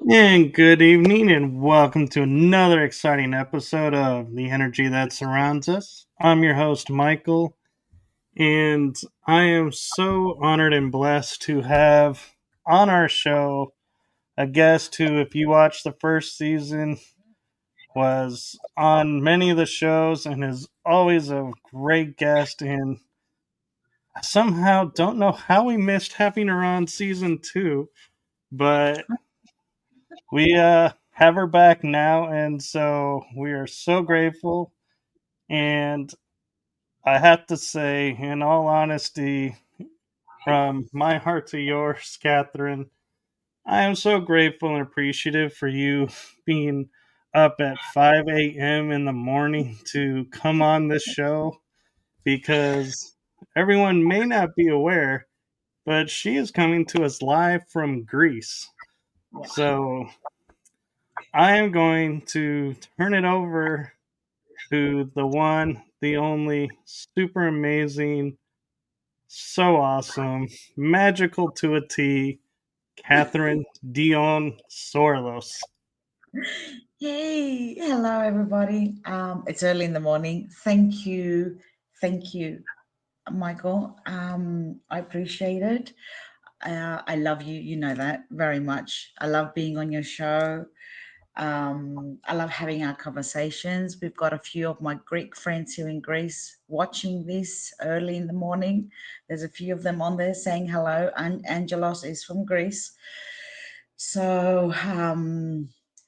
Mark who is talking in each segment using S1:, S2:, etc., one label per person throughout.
S1: And good evening, and welcome to another exciting episode of The Energy That Surrounds Us. I'm your host, Michael, and I am so honored and blessed to have on our show a guest who, if you watched the first season, was on many of the shows and is always a great guest. And I somehow don't know how we missed having her on season 2, but we have her back now, and so we are so grateful. And I have to say, in all honesty, from my heart to yours, Catherine, I am so grateful and appreciative for you being up at 5 a.m. in the morning to come on this show, because everyone may not be aware, but she is coming to us live from Greece. So I am going to turn it over to the one, the only, super amazing, so awesome, magical to a T, Kathrine Dione Sorilos.
S2: Hey, hello everybody. It's early in the morning. Thank you, Michael. I appreciate it. I love you. You know that very much. I love being on your show. I love having our conversations. We've got a few of my Greek friends here in Greece watching this early in the morning. There's a few of them on there saying hello. And Angelos is from Greece. So,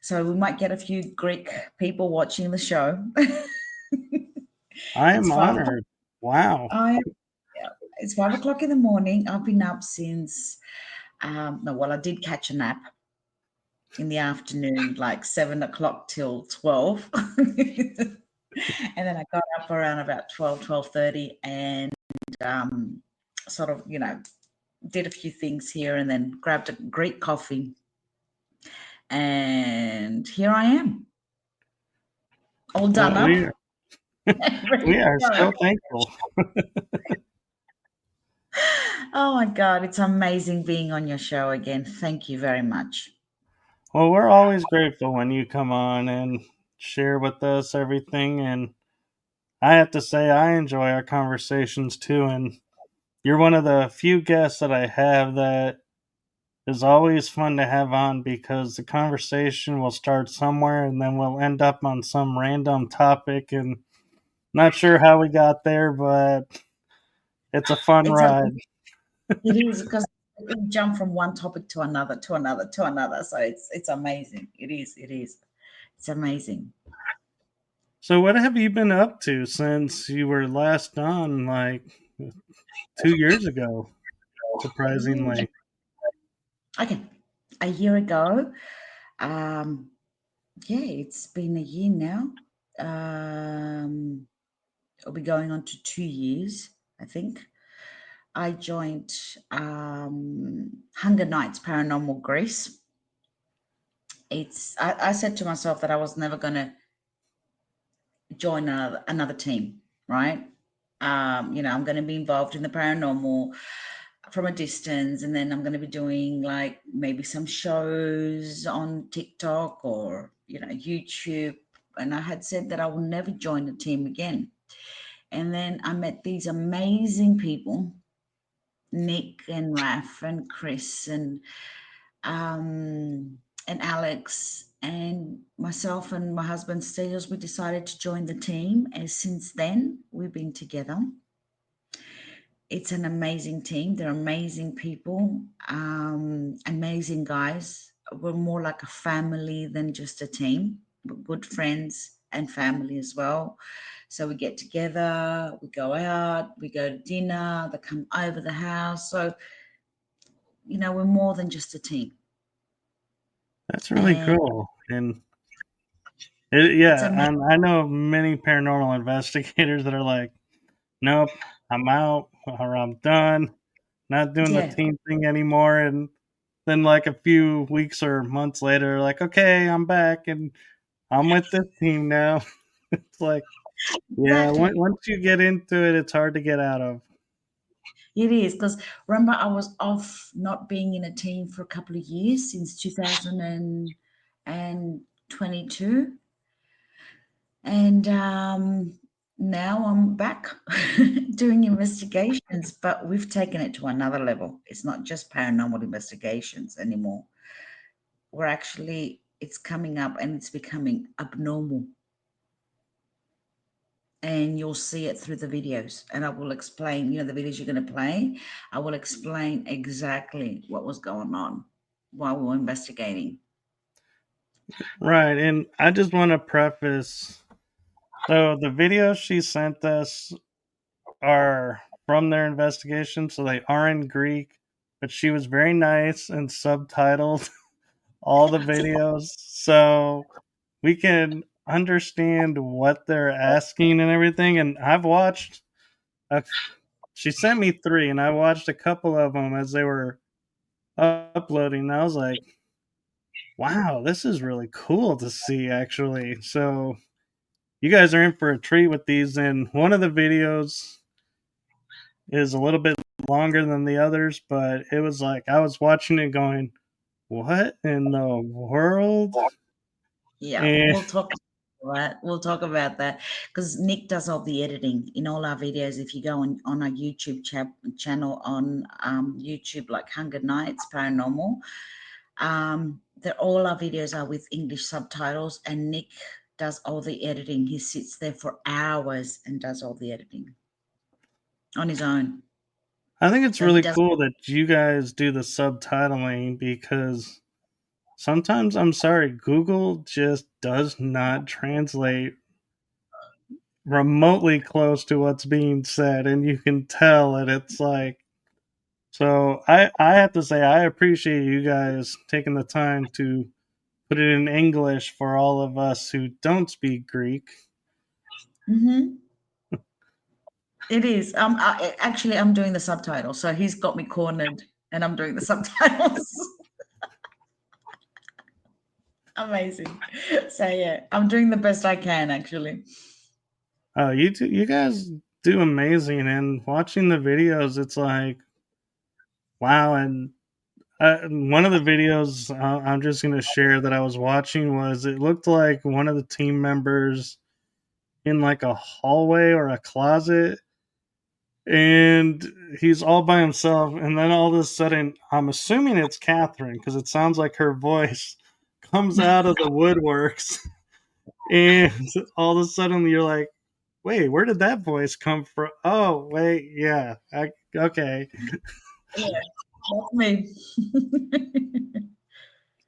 S2: so we might get a few Greek people watching the show.
S1: I
S2: It's
S1: am
S2: 5 o'clock.
S1: honored. Wow.
S2: Yeah, it's 5 o'clock in the morning. I've been up since no, well, I did catch a nap in the afternoon, like 7 o'clock till 12. And then I got up around about 12:30, and sort of, did a few things here and then grabbed a Greek coffee. And here I am, all done
S1: Well,
S2: up, ready
S1: we
S2: to
S1: are
S2: go.
S1: so thankful.
S2: Oh my God, it's amazing being on your show again. Thank you very much.
S1: Well, we're always grateful when you come on and share with us everything. And I have to say, I enjoy our conversations too. And you're one of the few guests that I have that is always fun to have on, because the conversation will start somewhere and then we'll end up on some random topic, and not sure how we got there, but it's a fun
S2: It's a,
S1: ride.
S2: it is because we jump from one topic to another, to another, to another. So it's amazing. It is. It's amazing.
S1: So what have you been up to since you were last on, like 2 years ago, surprisingly?
S2: Okay, a year ago. Um, yeah, it's been a year now. It'll be going on to 2 years. I think. I joined Hunger Nights Paranormal Greece. I said to myself that I was never going to join another team, right? I'm going to be involved in the paranormal from a distance, and then I'm going to be doing like maybe some shows on TikTok or YouTube. And I had said that I will never join a team again. And then I met these amazing people, Nick and Raf and Chris and Alex and myself and my husband Steels. We decided to join the team, and since then we've been together. It's an amazing team. They're amazing people, amazing guys. We're more like a family than just a team. We're good friends and family as well. So we get together, we go out, we go to dinner, they come over the house. So, we're more than just a team.
S1: That's really
S2: And
S1: cool. And
S2: it's
S1: yeah,
S2: amazing.
S1: and I know many paranormal investigators that are like, nope, I'm out or I'm done, not doing the
S2: Yeah,
S1: team thing anymore. And then, like, a few weeks or months later, like, okay, I'm back and I'm with this team now. It's like, yeah,
S2: exactly.
S1: once you get into it, it's hard to get out of.
S2: It is because remember I was off not being in a team for a couple of years since 2022, and now I'm back doing investigations, but we've taken it to another level. It's not just paranormal investigations anymore. It's coming up and it's becoming abnormal. And you'll see it through the videos. And I will explain, the videos you're going to play, I will explain exactly what was going on while we were investigating.
S1: Right. And I just want to preface, so the videos she sent us are from their investigation, so they are in Greek, but she was very nice and subtitled all the videos so we can understand what they're asking and everything. And I've watched a, she sent me three, and I watched a couple of them as they were uploading. And I was like, wow, this is really cool to see, actually. So you guys are in for a treat with these. And one of the videos is a little bit longer than the others, but it was like I was watching it going, what in the world?
S2: Yeah,
S1: And
S2: we'll talk about that. We'll talk about that because Nick does all the editing in all our videos. If you go on our YouTube channel on YouTube, like Hunger Nights Paranormal, all our videos are with English subtitles, and Nick does all the editing. He sits there for hours and does all the editing on his own.
S1: I think it's
S2: So he
S1: really
S2: does.
S1: cool that you guys do the subtitling, because sometimes, I'm sorry, Google just does not translate remotely close to what's being said, and you can tell it. It's like, so I have to say I appreciate you guys taking the time to put it in English for all of us who don't speak Greek.
S2: Mm-hmm. It is. Actually, I'm doing the subtitles, so he's got me cornered, and I'm doing the subtitles. Amazing. So yeah, I'm doing the best I can actually.
S1: Oh, you guys do amazing, and watching the videos, it's like, wow. And one of the videos I'm just going to share that I was watching was, it looked like one of the team members in like a hallway or a closet, and he's all by himself. And then all of a sudden, I'm assuming it's Kathrine because it sounds like her voice comes out of the woodworks. And all of a sudden, you're like, wait, where did that voice come from? Oh, wait, yeah. Okay.
S2: Yeah, that's me.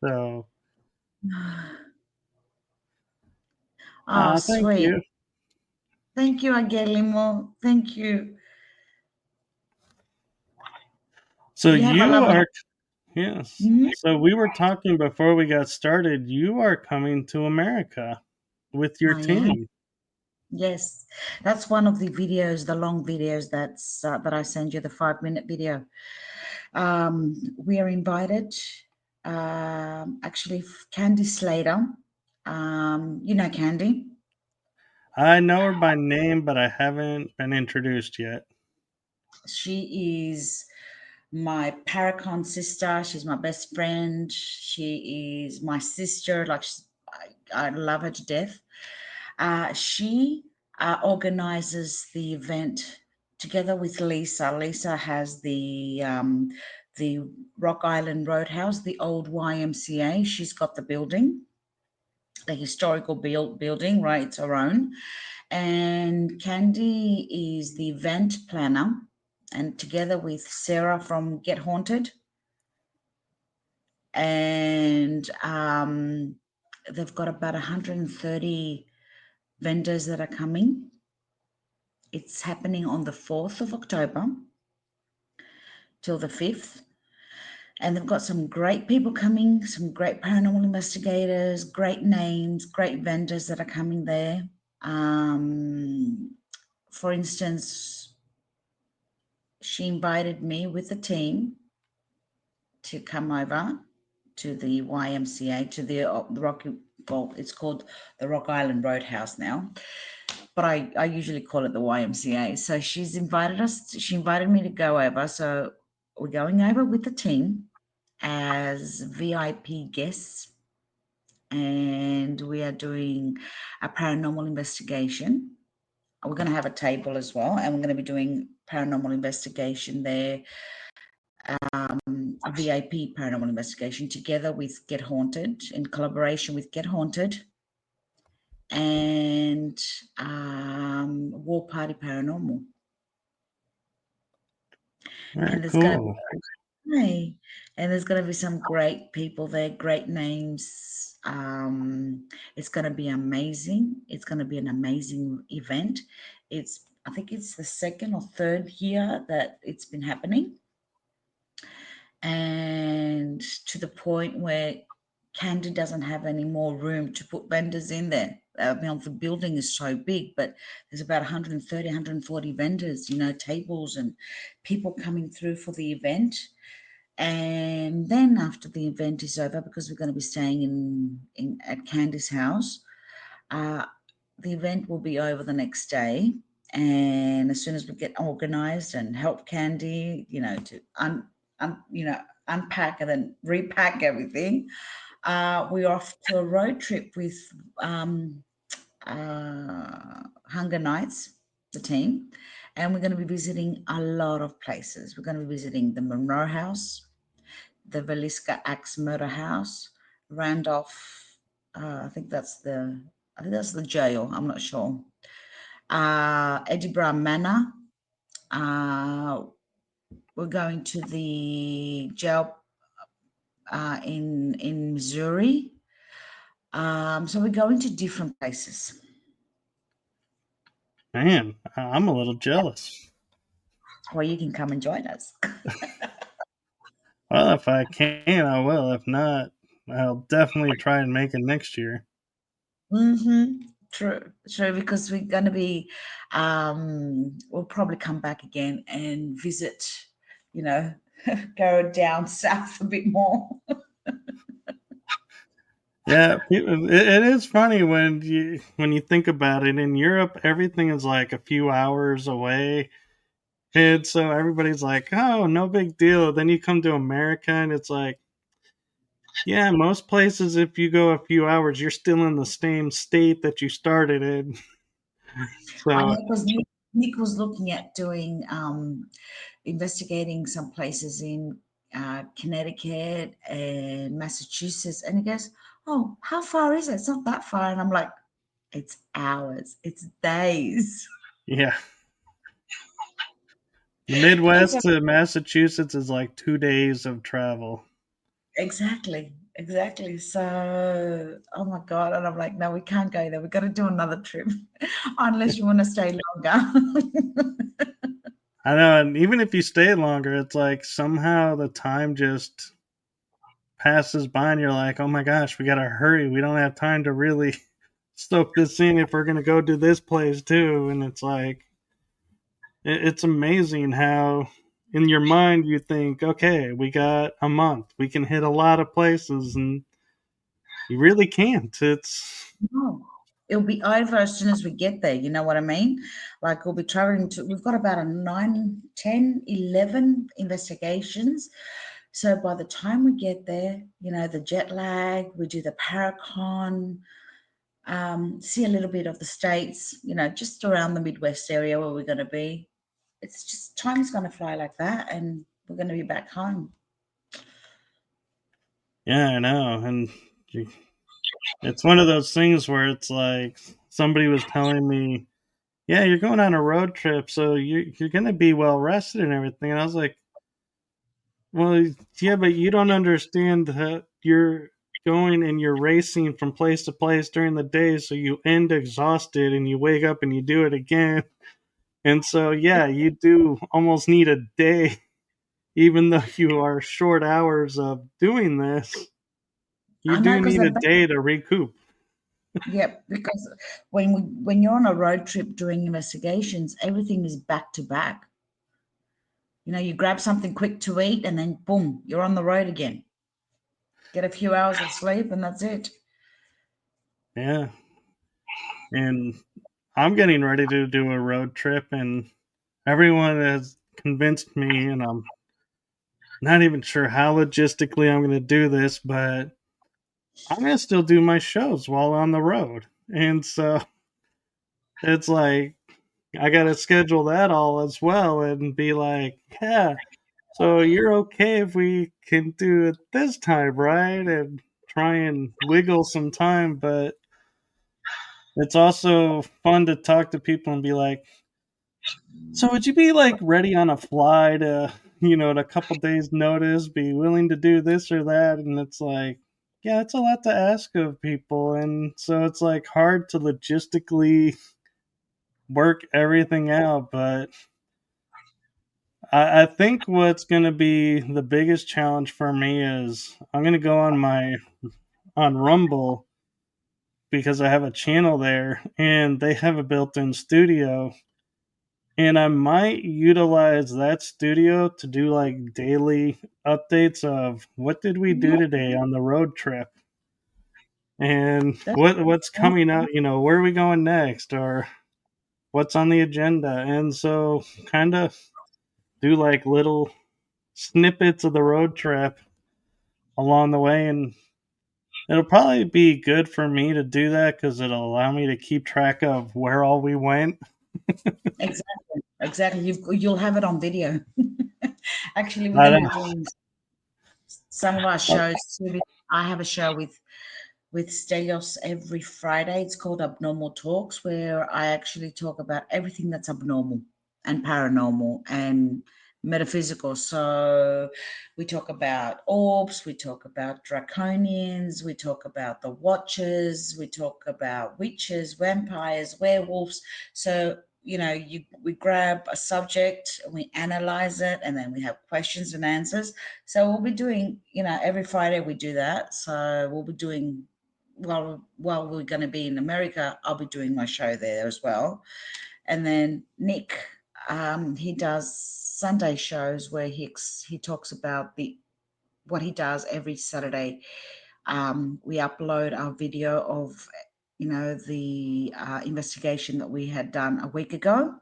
S1: So,
S2: Oh,
S1: thank
S2: sweet.
S1: you.
S2: Thank you, Agelimo. Thank you.
S1: So
S2: You have a
S1: you
S2: lovely.
S1: are, yes.
S2: Mhm.
S1: So we were talking before we got started. You are coming to America with your
S2: I am.
S1: team.
S2: Yes, that's one of the videos, the long videos that I send you, the 5-minute video. We are invited. Actually, Candy Slater. You know Candy.
S1: I know her by name, but I haven't been introduced yet.
S2: She is my Paracon sister. She's my best friend. She is my sister. I love her to death. She organizes the event together with Lisa. Lisa has the Rock Island Roadhouse, the old YMCA. She's got the building, the historical building, right? It's her own. And Candy is the event planner, and together with Sarah from Get Haunted, and they've got about 130 vendors that are coming. It's happening on the 4th of October till the 5th. And they've got some great people coming, some great paranormal investigators, great names, great vendors that are coming there. For instance, she invited me with the team to come over to the YMCA, to the Rocky, well, it's called the Rock Island Roadhouse now, but I usually call it the YMCA. So she invited me to go over. So we're going over with the team as VIP guests, and we are doing a paranormal investigation. We're going to have a table as well, and we're going to be doing paranormal investigation there, VIP paranormal investigation together with Get Haunted, in collaboration with Get Haunted and War Party Paranormal.
S1: Very
S2: And there's going to
S1: cool.
S2: Hey, and there's going to be some great people there, great names. It's going to be amazing. It's going to be an amazing event. I think it's the second or third year that it's been happening, and to the point where Candy doesn't have any more room to put vendors in there. I mean, the building is so big, but there's about 130, 140 vendors, tables and people coming through for the event. And then after the event is over, because we're going to be staying in at Candy's house, uh, the event will be over the next day. And as soon as we get organized and help Candy, to unpack and then repack everything, we're off to a road trip with Hunger Nights, the team, and we're going to be visiting a lot of places. We're going to be visiting the Monroe House, the Veliska Axe Murder House, Randolph. I think that's the jail. I'm not sure. Edinburgh Manor. Uh, we're going to the jail in Missouri. So we're going to different places.
S1: Man, I'm a little jealous.
S2: Or you can come and join us.
S1: Well, if I can, I will. If not, I'll definitely try and make it next year.
S2: True, true, because we're going to be, we'll probably come back again and visit, you know, go down south a bit more.
S1: Yeah, it is funny when you think about it. In Europe, everything is like a few hours away, and so everybody's like, "Oh, no big deal." Then you come to America, and it's like, yeah, most places, if you go a few hours, you're still in the same state that you started in.
S2: I
S1: So
S2: know because Nick was looking at doing, investigating some places in Connecticut and Massachusetts, and he goes, "Oh, how far is it? It's not that far." And I'm like, "It's hours. It's days."
S1: yeah, the
S2: It's
S1: Midwest to Massachusetts is like 2 days of travel.
S2: Exactly, exactly. So, oh my God. And I'm like, no, we can't go there. We've got to do another trip unless you want to stay longer.
S1: I know, and even if you stay longer, it's like somehow the time just passes by, and you're like, "Oh my gosh, we gotta hurry. We don't have time to really stoke this in if we're gonna go to this place too. And it's like it's amazing how in your mind you think, okay, we got a month, we can hit a lot of places, and you really can't. It's
S2: No. It'll be over as soon as we get there. You know what I mean? Like we'll be traveling to, we've got about a 9, 10, 11 investigations. So by the time we get there, the jet lag, we do the Paracon, see a little bit of the States, just around the Midwest area where we're going to be. It's just time's going to fly like that, and we're going to be back home.
S1: yeah, I know, and it's one of those things where it's like somebody was telling me, yeah, you're going on a road trip, so you're gonna be well rested and everything. And I was like, well, yeah, but you don't understand that you're going and you're racing from place to place during the day, so you end exhausted and you wake up and you do it again. And so, yeah, you do almost need a day, even though you are short hours of doing this. You
S2: I know
S1: do
S2: because
S1: need a day to recoup.
S2: Yep, because when you're on a road trip doing investigations, everything is back to back. You grab something quick to eat and then boom, you're on the road again. Get a few hours of sleep and that's it.
S1: Yeah, and I'm getting ready to do a road trip, and everyone has convinced me, and I'm not even sure how logistically I'm going to do this, but I'm going to still do my shows while on the road. And so it's like, I got to schedule that all as well and be like, yeah, so you're okay if we can do it this time, right? And try and wiggle some time. But it's also fun to talk to people and be like, so would you be like ready on a fly to, at a couple days notice, be willing to do this or that? And it's like, yeah, it's a lot to ask of people. And so it's like hard to logistically work everything out. But I think what's going to be the biggest challenge for me is I'm going to go on Rumble because I have a channel there and they have a built-in studio, and I might utilize that studio to do like daily updates of what did we do today on the road trip and
S2: That's
S1: what's coming out, where are we going next, or what's on the agenda. And so kind of do like little snippets of the road trip along the way, and it'll probably be good for me to do that because it'll allow me to keep track of where all we went.
S2: exactly, exactly. You'll have it on video. Actually, we're
S1: I
S2: going to
S1: don't
S2: be doing some of our
S1: know.
S2: shows. I have a show with Stelios every Friday. It's called Abnormal Talks, where I actually talk about everything that's abnormal and paranormal and metaphysical. So we talk about orbs, we talk about draconians, we talk about the watchers, we talk about witches, vampires, werewolves. So we grab a subject and we analyze it, and then we have questions and answers. So we'll be doing, every Friday we do that. So we'll be doing, while we're going to be in America, I'll be doing my show there as well. And then Nick, he does Sunday shows where he talks about the what he does every Saturday. We upload our video of the investigation that we had done a week ago.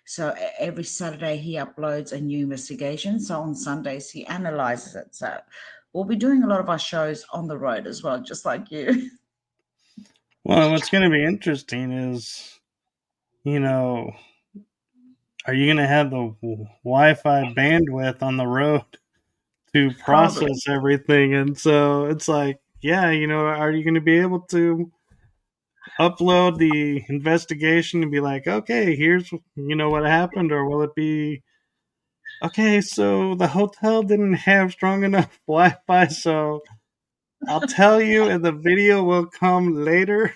S2: So every Saturday he uploads a new investigation. So on Sundays he analyzes it. So we'll be doing a lot of our shows on the road as well, just like you.
S1: Well, what's going to be interesting is, you know, are you going to have the Wi-Fi bandwidth on the road to
S2: Probably.
S1: process everything? And so it's like, yeah, are you going to be able to upload the investigation and be like, okay, here's what happened, or will it be okay? So the hotel didn't have strong enough Wi-Fi, so I'll tell you, and the video will come later.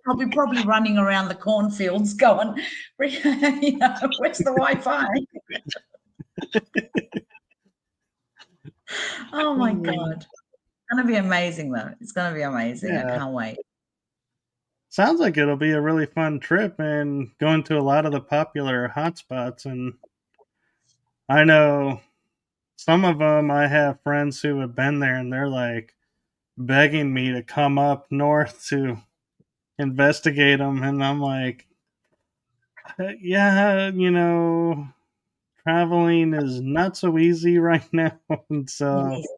S2: I'll be probably running around the cornfields going, where's the Wi-Fi? Oh my God. It's gonna be amazing though. It's gonna be amazing. I
S1: Yeah.
S2: can't wait.
S1: sounds like it'll be a really fun trip and going to a lot of the popular hotspots. And I know some of them, I have friends who have been there and they're like begging me to come up north to investigate them. And I'm like, yeah, traveling is not so easy right now. And
S2: It
S1: so,
S2: is.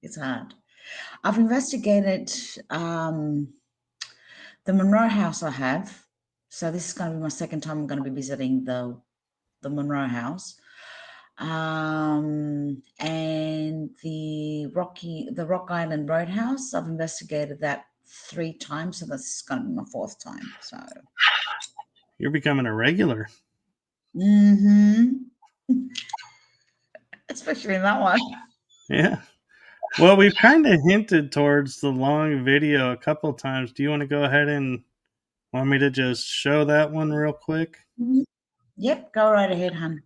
S2: It's hard. I've investigated the Monroe House. I have. So this is going to be my second time I'm going to be visiting the Monroe House. And the Rock Island Roadhouse. I've investigated that 3 times, so that's going to be my fourth time. So,
S1: you're becoming a regular.
S2: mm-hmm. Especially in that one.
S1: Yeah. Well, we've kind of hinted towards the long video a couple times. Do you want to go ahead and want me to just show that one real quick?
S2: Mhm. Yep, go right ahead, hun.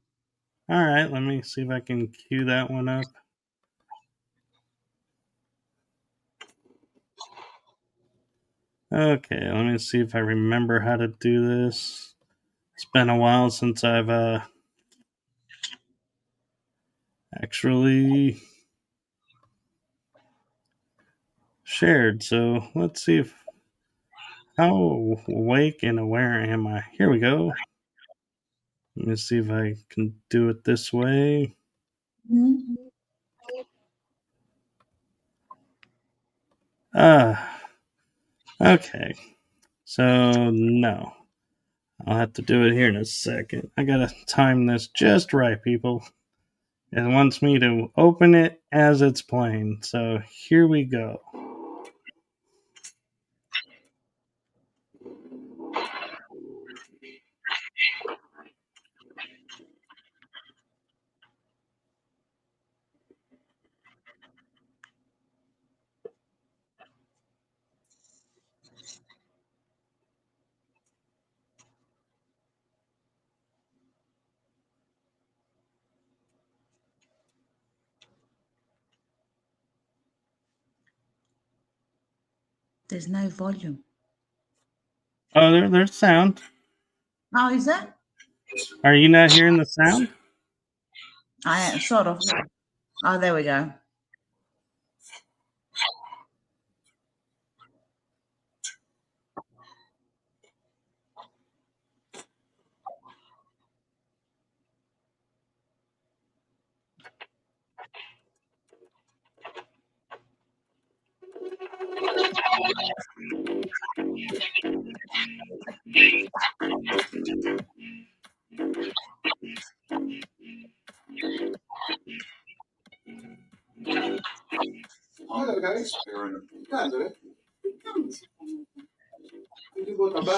S1: All right, let me see if I can cue that one up. Okay, let me see if I remember how to do this. It's been a while since I've actually shared. So let's see if how awake and aware am I. Here we go. Let me see if I can do it this way.
S2: Mhm.
S1: Okay. So no. I'll have to do it here in a second. I gotta time this just right, people. It wants me to open it as it's playing. So here we go.
S2: There's no volume.
S1: Oh, there's sound.
S2: Oh, is that?
S1: Are you not hearing the sound?
S2: I am, sort of. Oh, there we go.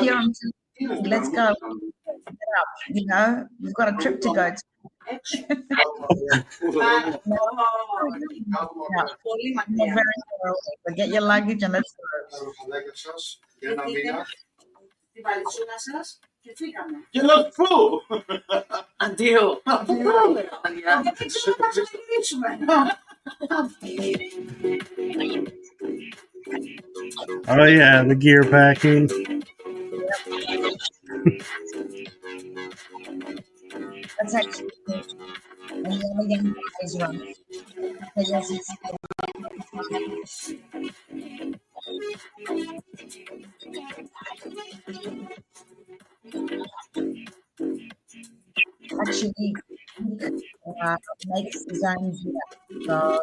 S2: Here I'm saying, let's go. You know, we've got a trip to go to. No, yeah, not very far away. But get your luggage and let's go.
S1: Oh yeah, the gear packing.
S2: That's actually when the other young guys run. Yes, it's actually makes his own gear. So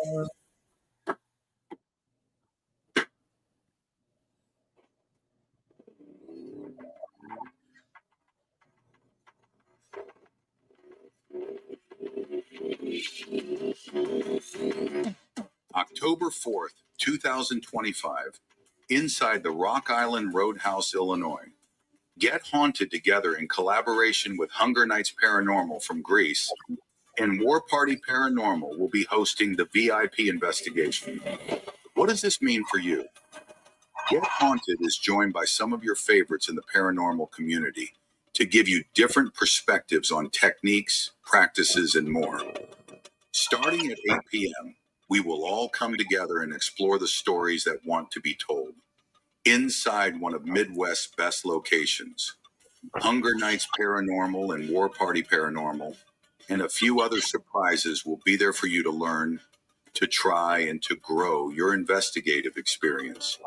S3: October 4th, 2025, inside the Rock Island Roadhouse, Illinois. Get haunted together in collaboration with Hunger Nights Paranormal from Greece, and War Party Paranormal will be hosting the VIP investigation. What does this mean for you? Get Haunted is joined by some of your favorites in the paranormal community to give you different perspectives on techniques, practices, and more. Starting at 8 p.m., we will all come together and explore the stories that want to be told. inside one of Midwest's best locations. Hunger Nights Paranormal and War Party Paranormal and a few other surprises will be there for you to learn, to try, and to grow your investigative experience.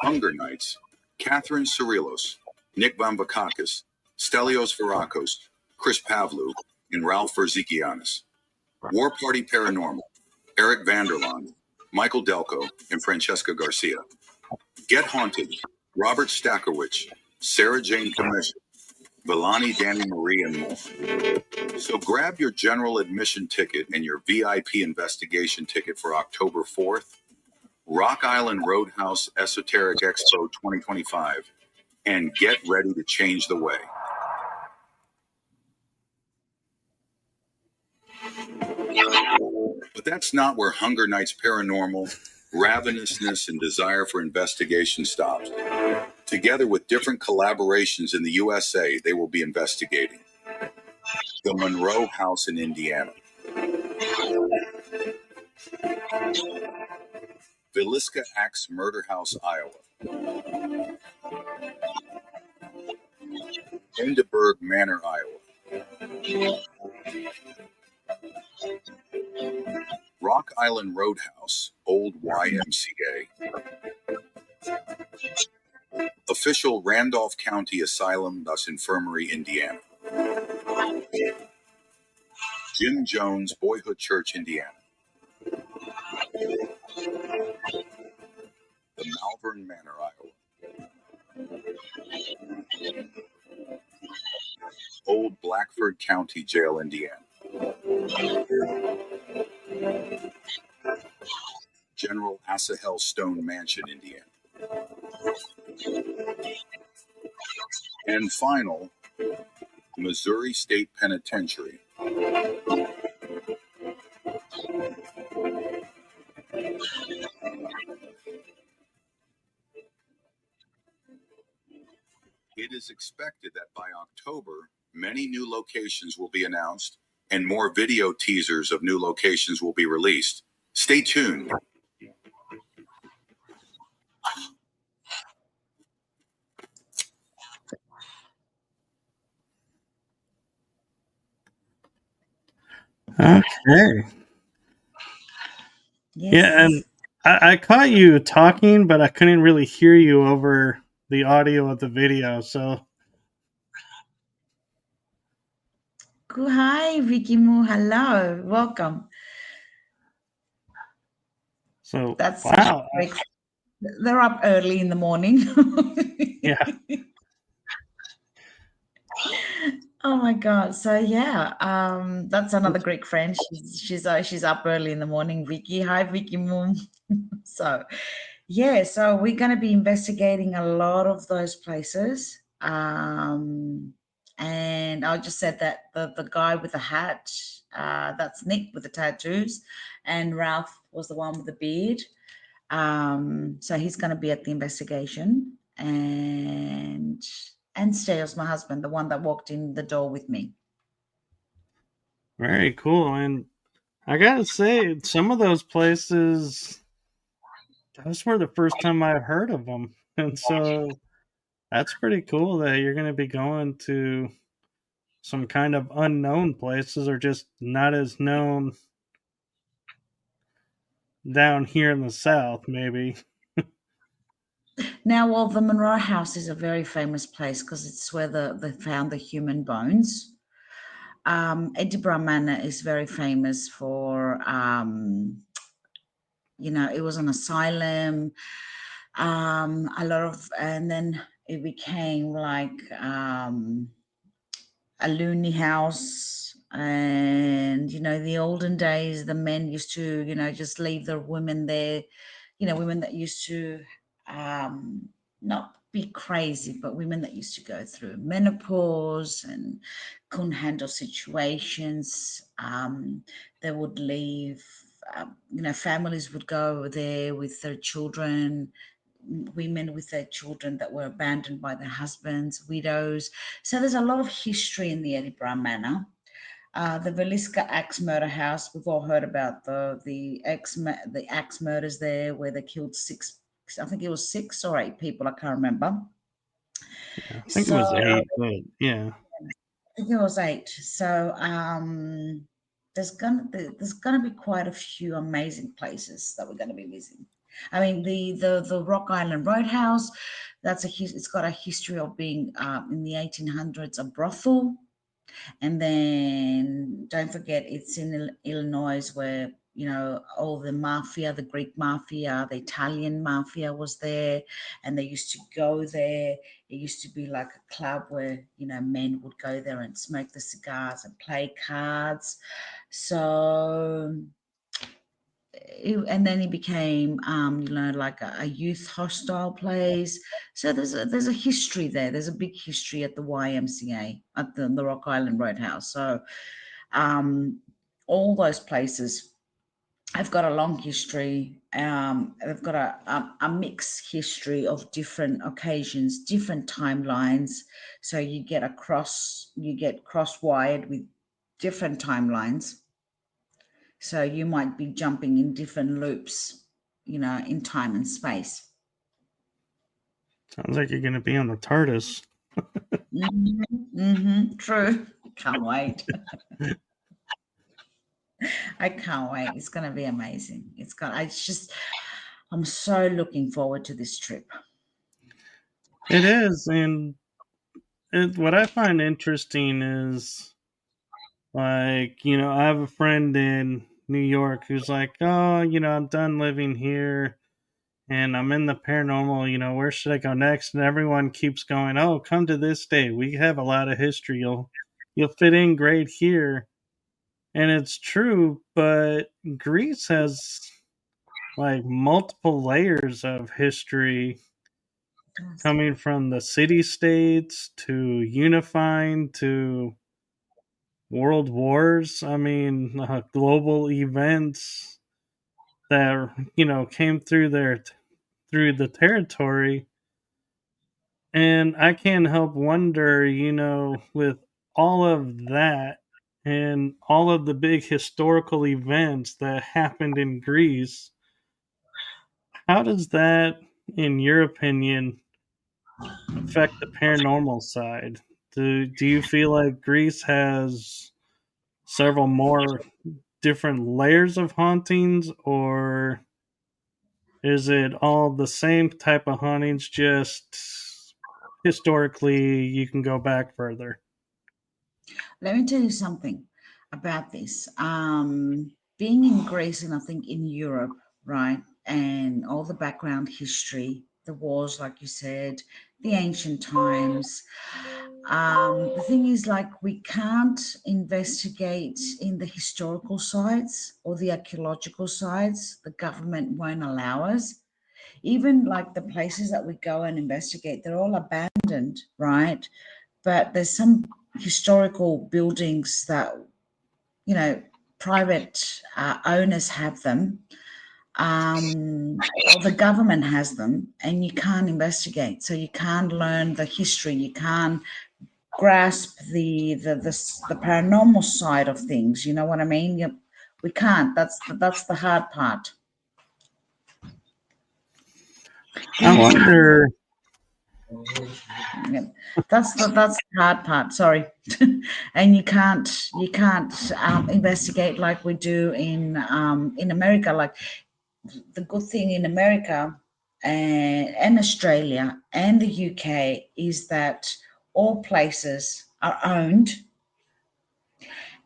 S3: Hunger Nights, Kathrine Sorilos, Nick Vambakakis, Stelios Varakos, Chris Pavlou, and Ralph Verzikianis. War Party Paranormal, Eric Vanderland, Michael Delco, and Francesca Garcia. Get Haunted, Robert Stackerwich, Sarah Jane Commission, Villani Danny Marie, and more. So grab your general admission ticket and your VIP investigation ticket for October 4th, Rock Island Roadhouse Esoteric Expo 2025, and get ready to change the way. But that's not where Hunger Nights Paranormal, ravenousness, and desire for investigation stops. Together with different collaborations in the USA, they will be investigating the Monroe House in Indiana, Villisca Axe Murder House, Iowa, Hindenburg Manor, Iowa, Rock Island Roadhouse, Old YMCA, official Randolph County Asylum, thus Infirmary, Indiana, Jim Jones Boyhood Church, Indiana, the Malvern Manor, Iowa, Old Blackford County Jail, Indiana, General Asahel Stone Mansion, Indiana, and final, Missouri State Penitentiary. It is expected that by October, many new locations will be announced and more video teasers of new locations will be released. Stay tuned.
S1: Okay.
S2: Yes.
S1: Yeah, and I caught you talking, but I couldn't really hear you over the audio of the video. So,
S2: Hi, Vicky Moo. Hello. Welcome.
S1: so
S2: That's
S1: wow.
S2: great. They're up early in the morning.
S1: Yeah.
S2: Oh my God. So yeah, that's another Greek friend. She's up early in the morning. Vicky. Hi, Vicky Moon. So yeah, so we're gonna be investigating a lot of those places. And I just said that the guy with the hat, that's Nick with the tattoos, and Ralph was the one with the beard. So he's going to be at the investigation, and Steele's my husband, the one that walked in the door with me.
S1: Very cool. And I gotta say, some of those places, those were the first time I've heard of them. And so that's pretty cool that you're going to be going to some kind of unknown places or just not as known down here in the South, maybe.
S2: Now, well, the Monroe House is a very famous place because it's where they found the human bones. Edinburgh Manor is very famous for, it was an asylum. A lot of, and then it became like a loony house. And the olden days, the men used to just leave their women there, women that used to not be crazy, but women that used to go through menopause and couldn't handle situations. They would leave. Families would go there with their children, women with their children that were abandoned by their husbands, widows. So there's a lot of history in the Edinburgh Manor. The Villisca Axe Murder House, we've all heard about the axe murders there, where they killed I think it was 6 or 8 people. I can't remember.
S1: Yeah, I think it
S2: So
S1: was 8, but yeah.
S2: I think it was 8. So there's gonna be quite a few amazing places that we're gonna be visiting. I mean, the Rock Island Roadhouse, it's got a history of being in the 1800s a brothel. And then don't forget, it's in Illinois where, all the mafia, the Greek mafia, the Italian mafia was there, and they used to go there. It used to be like a club where, men would go there and smoke the cigars and play cards. So, and then it became, like a youth hostel place. So there's a history there. There's a big history at the YMCA at the Rock Island Roadhouse. So um, all those places have got a long history. They've got a mixed history of different occasions, different timelines. So you get cross-wired with different timelines. So you might be jumping in different loops, in time and space.
S1: Sounds like you're going to be on the TARDIS.
S2: True. Can't wait. I can't wait. It's going to be amazing. I'm so looking forward to this trip.
S1: It is, and what I find interesting is, like, I have a friend in New York who's like, oh, I'm done living here and I'm in the paranormal, where should I go next? And everyone keeps going, oh, come to this state. We have a lot of history. You'll fit in great here. And it's true, but Greece has like multiple layers of history,
S2: Yes.
S1: coming from the city states to unifying to world wars. I mean, global events that came through through the territory. And I can't help wonder, with all of that and all of the big historical events that happened in Greece, how does that, in your opinion, affect the paranormal side? Do you feel like Greece has several more different layers of hauntings, or is it all the same type of hauntings, just historically you can go back further?
S2: Let me tell you something about this. Being in Greece and I think in Europe, right, and all the background history, the wars, like you said, the ancient times. The thing is, like, we can't investigate in the historical sites or the archaeological sites. The government won't allow us. Even like the places that we go and investigate, they're all abandoned, right? But there's some historical buildings that, you know, private owners have them, or the government has them, and you can't investigate. So you can't learn the history. You can't grasp the paranormal side of things. You know what I mean? We can't. That's the hard part.
S1: I
S2: Being
S1: wonder.
S2: Yeah. That's the hard part. Sorry, and you can't investigate like we do in America. Like the good thing in America and Australia and the UK is that all places are owned,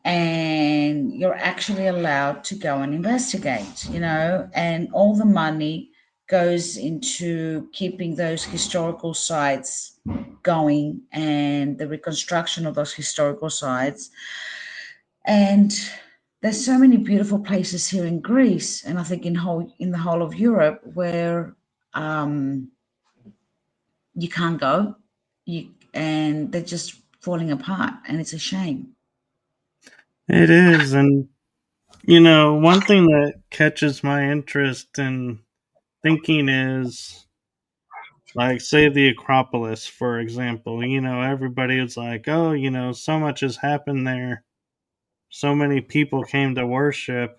S2: and you're actually allowed to go and investigate. And all the money goes into keeping those historical sites going and the reconstruction of those historical sites. And there's so many beautiful places here in Greece, and I think in the whole of Europe where um, you can't go, and they're just falling apart, and it's a shame.
S1: It is, and one thing that catches my interest in thinking is, like, say the Acropolis, for example. Everybody is like, oh, so much has happened there. So many people came to worship.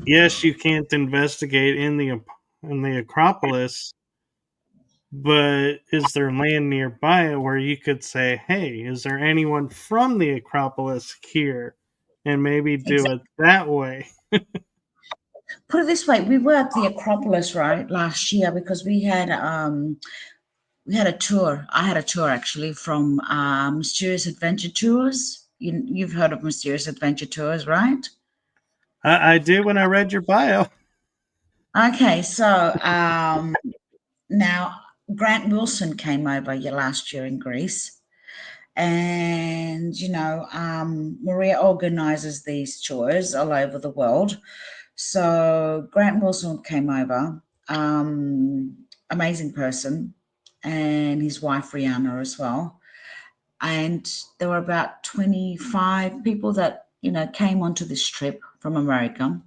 S1: Yes, you can't investigate in the in the Acropolis, but is there land nearby where you could say, hey, is there anyone from the Acropolis here? And maybe do
S2: Exactly.
S1: it that way.
S2: Put it this way, we were at the Acropolis, right, last year because we had a tour. I had a tour actually from Mysterious Adventure Tours. You've heard of Mysterious Adventure Tours, right?
S1: I did when I read your bio.
S2: Okay, so now Grant Wilson came over last year in Greece, and Maria organizes these tours all over the world. So Grant Wilson came over, amazing person, and his wife Rihanna as well. And there were about 25 people that came onto this trip from America.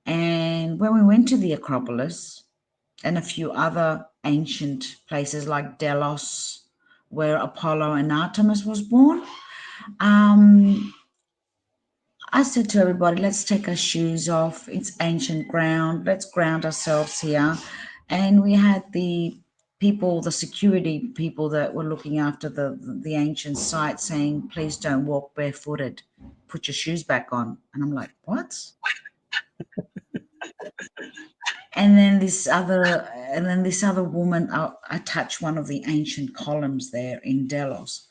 S2: And when we went to the Acropolis and a few other ancient places like Delos, where Apollo and Artemis was born, um, I said to everybody, let's take our shoes off. It's ancient ground. Let's ground ourselves here. And we had the people, the security people that were looking after the ancient site saying, please don't walk barefooted. Put your shoes back on. And I'm like, what? And then this other woman, I touched one of the ancient columns there in Delos.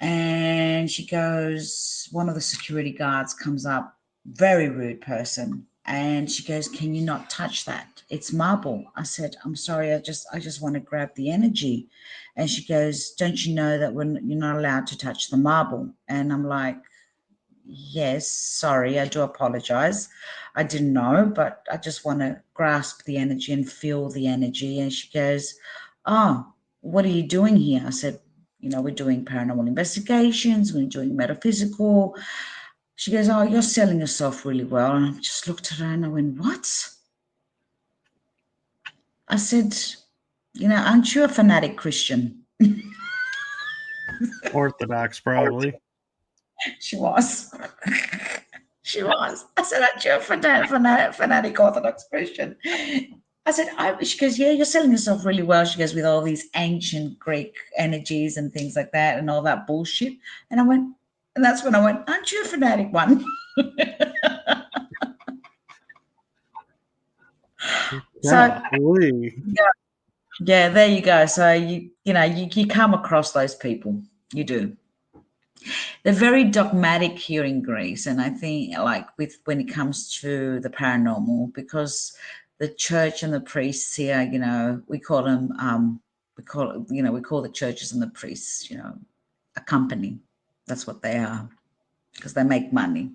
S2: And she goes, one of the security guards comes up, very rude person, and she goes, can you not touch that? It's marble. I said, I'm sorry, I just want to grab the energy. And she goes, don't you know that you're not allowed to touch the marble? And I'm like, yes, sorry, I do apologize. I didn't know, but I just want to grasp the energy and feel the energy. And she goes, oh, what are you doing here? I said, we're doing paranormal investigations, we're doing metaphysical. She goes, oh, you're selling yourself really well. And I just looked at her and I went, what? I said, aren't you a fanatic Christian?
S1: Orthodox, probably.
S2: She was. She was. I said, aren't you a fanatic Orthodox Christian? I said, she goes, yeah, you're selling yourself really well. She goes, with all these ancient Greek energies and things like that and all that bullshit. And I went, and that's when I went, aren't you a fanatic one? So,
S1: Golly.
S2: yeah, there you go. So, you come across those people. You do. They're very dogmatic here in Greece, and I think like when it comes to the paranormal, because the church and the priests here, we call them we call the churches and the priests, a company. That's what they are, because they make money.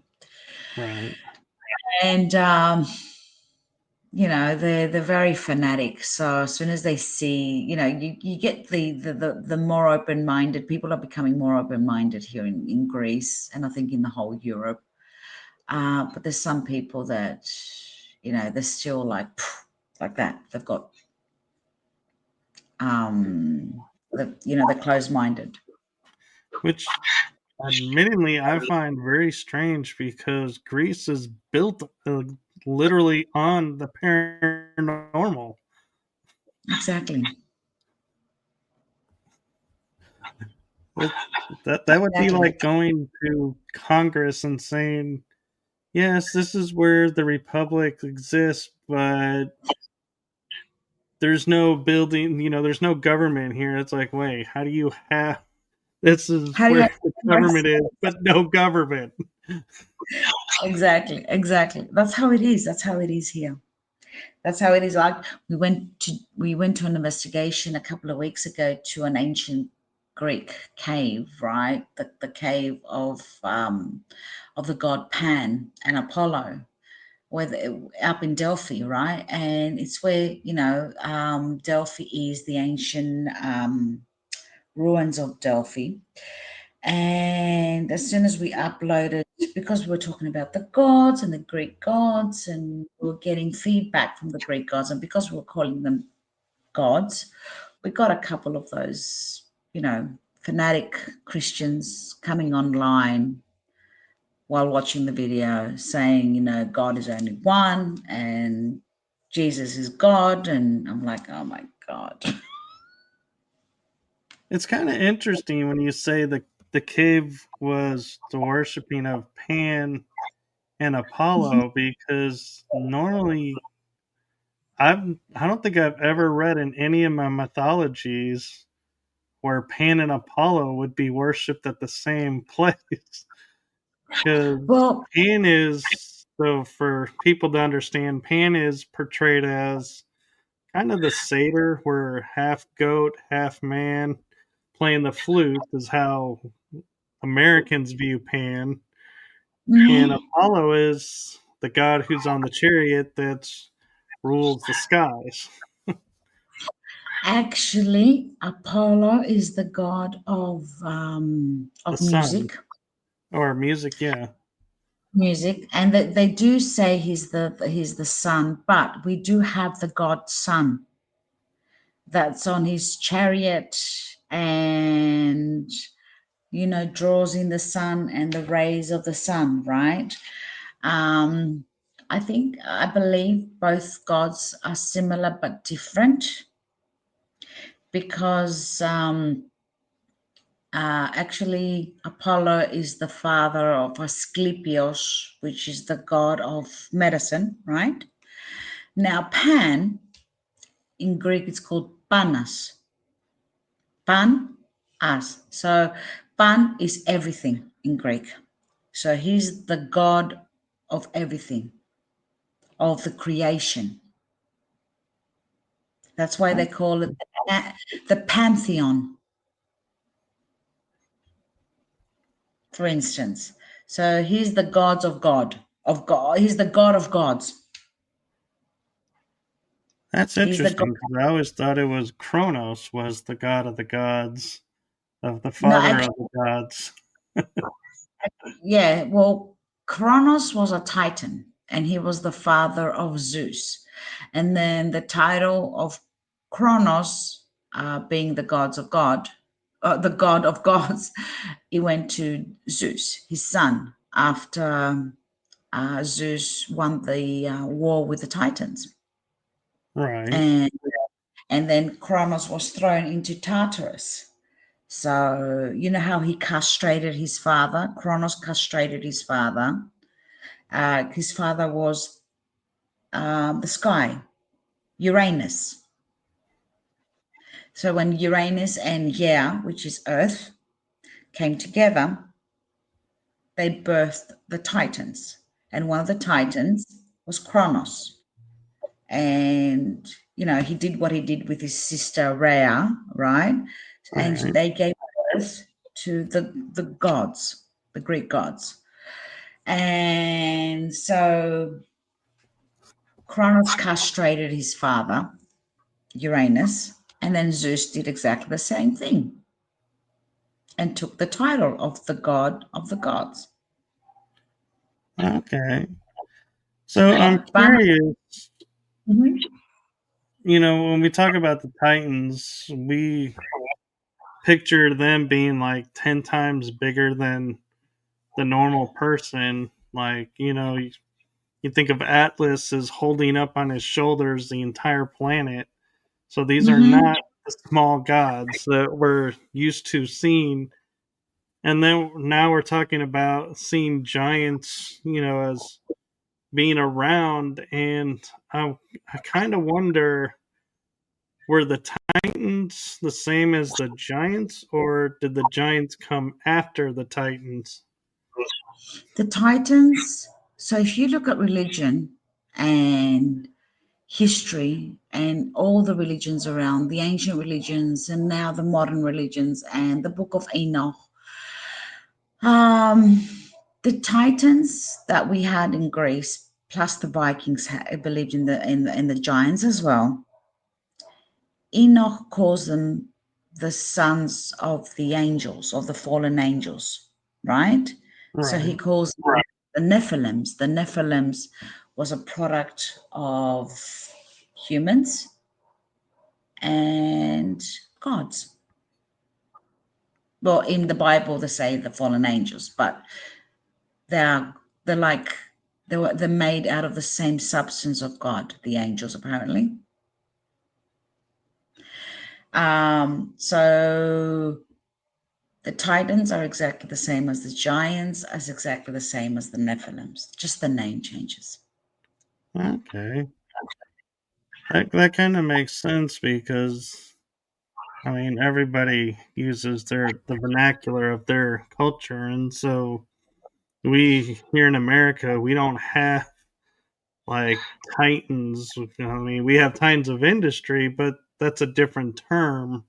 S1: Right.
S2: And they're very fanatic. So as soon as they see, you get the more open-minded people are becoming more open-minded here in Greece, and I think in the whole Europe. But there's some people that, they're still like that. They've got they're closed-minded.
S1: Which, admittingly, I find very strange because Greece is built literally on the paranormal.
S2: Exactly.
S1: That would be
S2: Exactly.
S1: like going to Congress and saying, yes, this is where the Republic exists, but there's no building, there's no government here. It's like, wait, how do you have this is
S2: How do you
S1: where the government is, but no government.
S2: exactly. That's how it is. That's how it is here. That's how it is. Like we went to an investigation a couple of weeks ago to an ancient Greek cave, right? The cave of the god Pan and Apollo, up in Delphi, right? And it's where Delphi is the ancient ruins of Delphi. And as soon as we uploaded, because we were talking about the gods and the Greek gods, and we were getting feedback from the Greek gods, and because we were calling them gods, we got a couple of those, fanatic Christians coming online while watching the video saying, God is only one, and Jesus is God, and I'm like, oh my God.
S1: It's kind of interesting when you say the cave was the worshiping of Pan and Apollo, because normally I don't think I've ever read in any of my mythologies where Pan and Apollo would be worshipped at the same place. Because
S2: Well,
S1: Pan is, so for people to understand, Pan is portrayed as kind of the satyr, where half goat, half man, playing the flute is how Americans view Pan. And
S2: mhm.
S1: Apollo is the god who's on the chariot that rules the skies,
S2: Actually, Apollo is the god
S1: the
S2: of
S1: sun,
S2: music,
S1: or music, yeah.
S2: and they do say he's the sun, but we do have the god sun that's on his chariot, and draws in the sun and the rays of the sun, right? Um, I believe both gods are similar but different because actually Apollo is the father of Asclepios, which is the god of medicine, right? Now, Pan in Greek it's called Panas. Pan, as. So, Pan is everything in Greek. So, he's the god of everything, of the creation. That's why they call it the pantheon, for instance. So he's the gods of God, of God. He's the God of gods.
S1: That's
S2: He's the God.
S1: interesting, because I always thought it was Kronos was the god of the gods, of the
S2: No,
S1: father of
S2: actually,
S1: the gods.
S2: yeah. Well, Kronos was a Titan, and he was the father of Zeus. And then the title of Kronos, being the gods of God, the god of gods, he went to Zeus, his son, after Zeus won the war with the Titans,
S1: Right,
S2: and then Kronos was thrown into Tartarus. So you know how he castrated his father. Kronos castrated his father. His father was the sky, Uranus. So when Uranus and Ea, which is Earth, came together, they birthed the Titans, and one of the Titans was Kronos. And he did what he did with his sister Rhea, right? And
S1: right.
S2: they gave birth to the gods, the Greek gods. And so Kronos castrated his father, Uranus, and then Zeus did exactly the same thing and took the title of the god of the gods.
S1: Okay. So I'm
S2: Yeah, but
S1: curious,
S2: mhm.
S1: when we talk about the Titans, we picture them being like 10 times bigger than the normal person. Like, you think of Atlas as holding up on his shoulders the entire planet. So these are
S2: Mhm.
S1: not the small gods that we're used to seeing. And then now we're talking about seeing giants, as being around. And I kind of wonder, were the Titans the same as the Giants, or did the Giants come after the Titans?
S2: The Titans. So if you look at religion and history and all the religions around, the ancient religions and now the modern religions and the Book of Enoch, um, the Titans that we had in Greece, plus the Vikings believed in the giants as well. Enoch calls them the sons of the angels, of the fallen angels, right? So he
S1: Right.
S2: calls them the Nephilims. The Nephilims was a product of humans and gods. Well, in the Bible, they say the fallen angels, but they're like They're made out of the same substance of God, the angels, apparently. So the Titans are exactly the same as the giants, as exactly the same as the Nephilims. Just the name changes.
S1: Okay. That kind of makes sense because I mean everybody uses the vernacular of their culture, and so we here in America we don't have like titans. I mean, we have titans of industry, but that's a different term.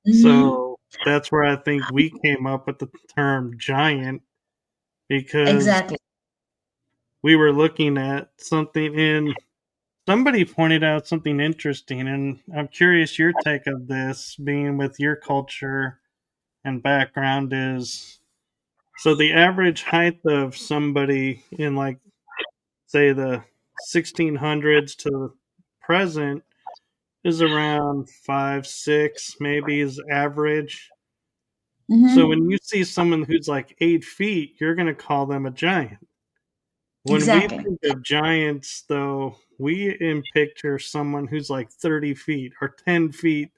S2: Mm-hmm.
S1: So that's where I think we came up with the term giant because
S2: Exactly.
S1: we were looking at something and somebody pointed out something interesting. And I'm curious your take of this being with your culture and background is so the average height of somebody in like say the 1600s to present is around 5'6", maybe is average. So
S2: Mm-hmm.
S1: when you see someone who's like 8 feet, you're going to call them a giant. When we
S2: Exactly.
S1: think of giants, though, we in picture someone who's like 30 feet or 10 feet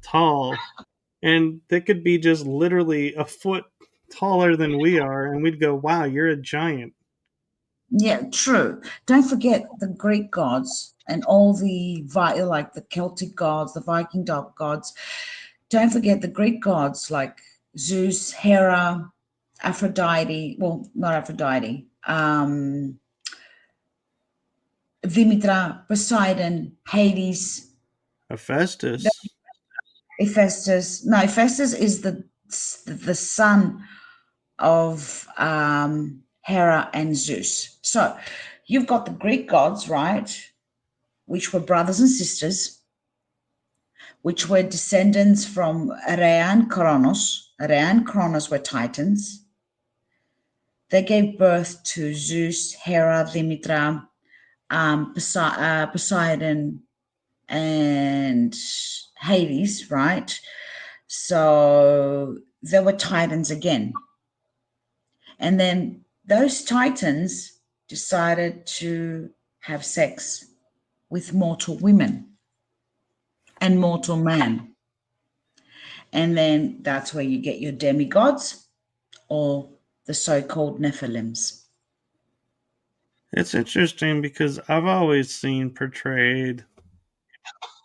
S1: tall, and they could be just literally a foot taller than we are, and we'd go, "Wow, you're a giant."
S2: Yeah, true. Don't forget the Greek gods and all the like the Celtic gods, the Viking gods. Don't forget the Greek gods like Zeus, Hera, Aphrodite. Well, not Aphrodite. Dimitra, Poseidon, Hades,
S1: Hephaestus.
S2: Hephaestus. No, Hephaestus is the son of Hera and Zeus. So you've got the Greek gods, right? Which were brothers and sisters, which were descendants from Rhea and Kronos. Rhea and Kronos were titans. They gave birth to Zeus, Hera, Dimitra, Poseidon, and Hades, right? So they were titans again. And then those titans decided to have sex with mortal women and mortal man. And then that's where you get your demigods or the so called Nephilims.
S1: It's interesting because I've always seen portrayed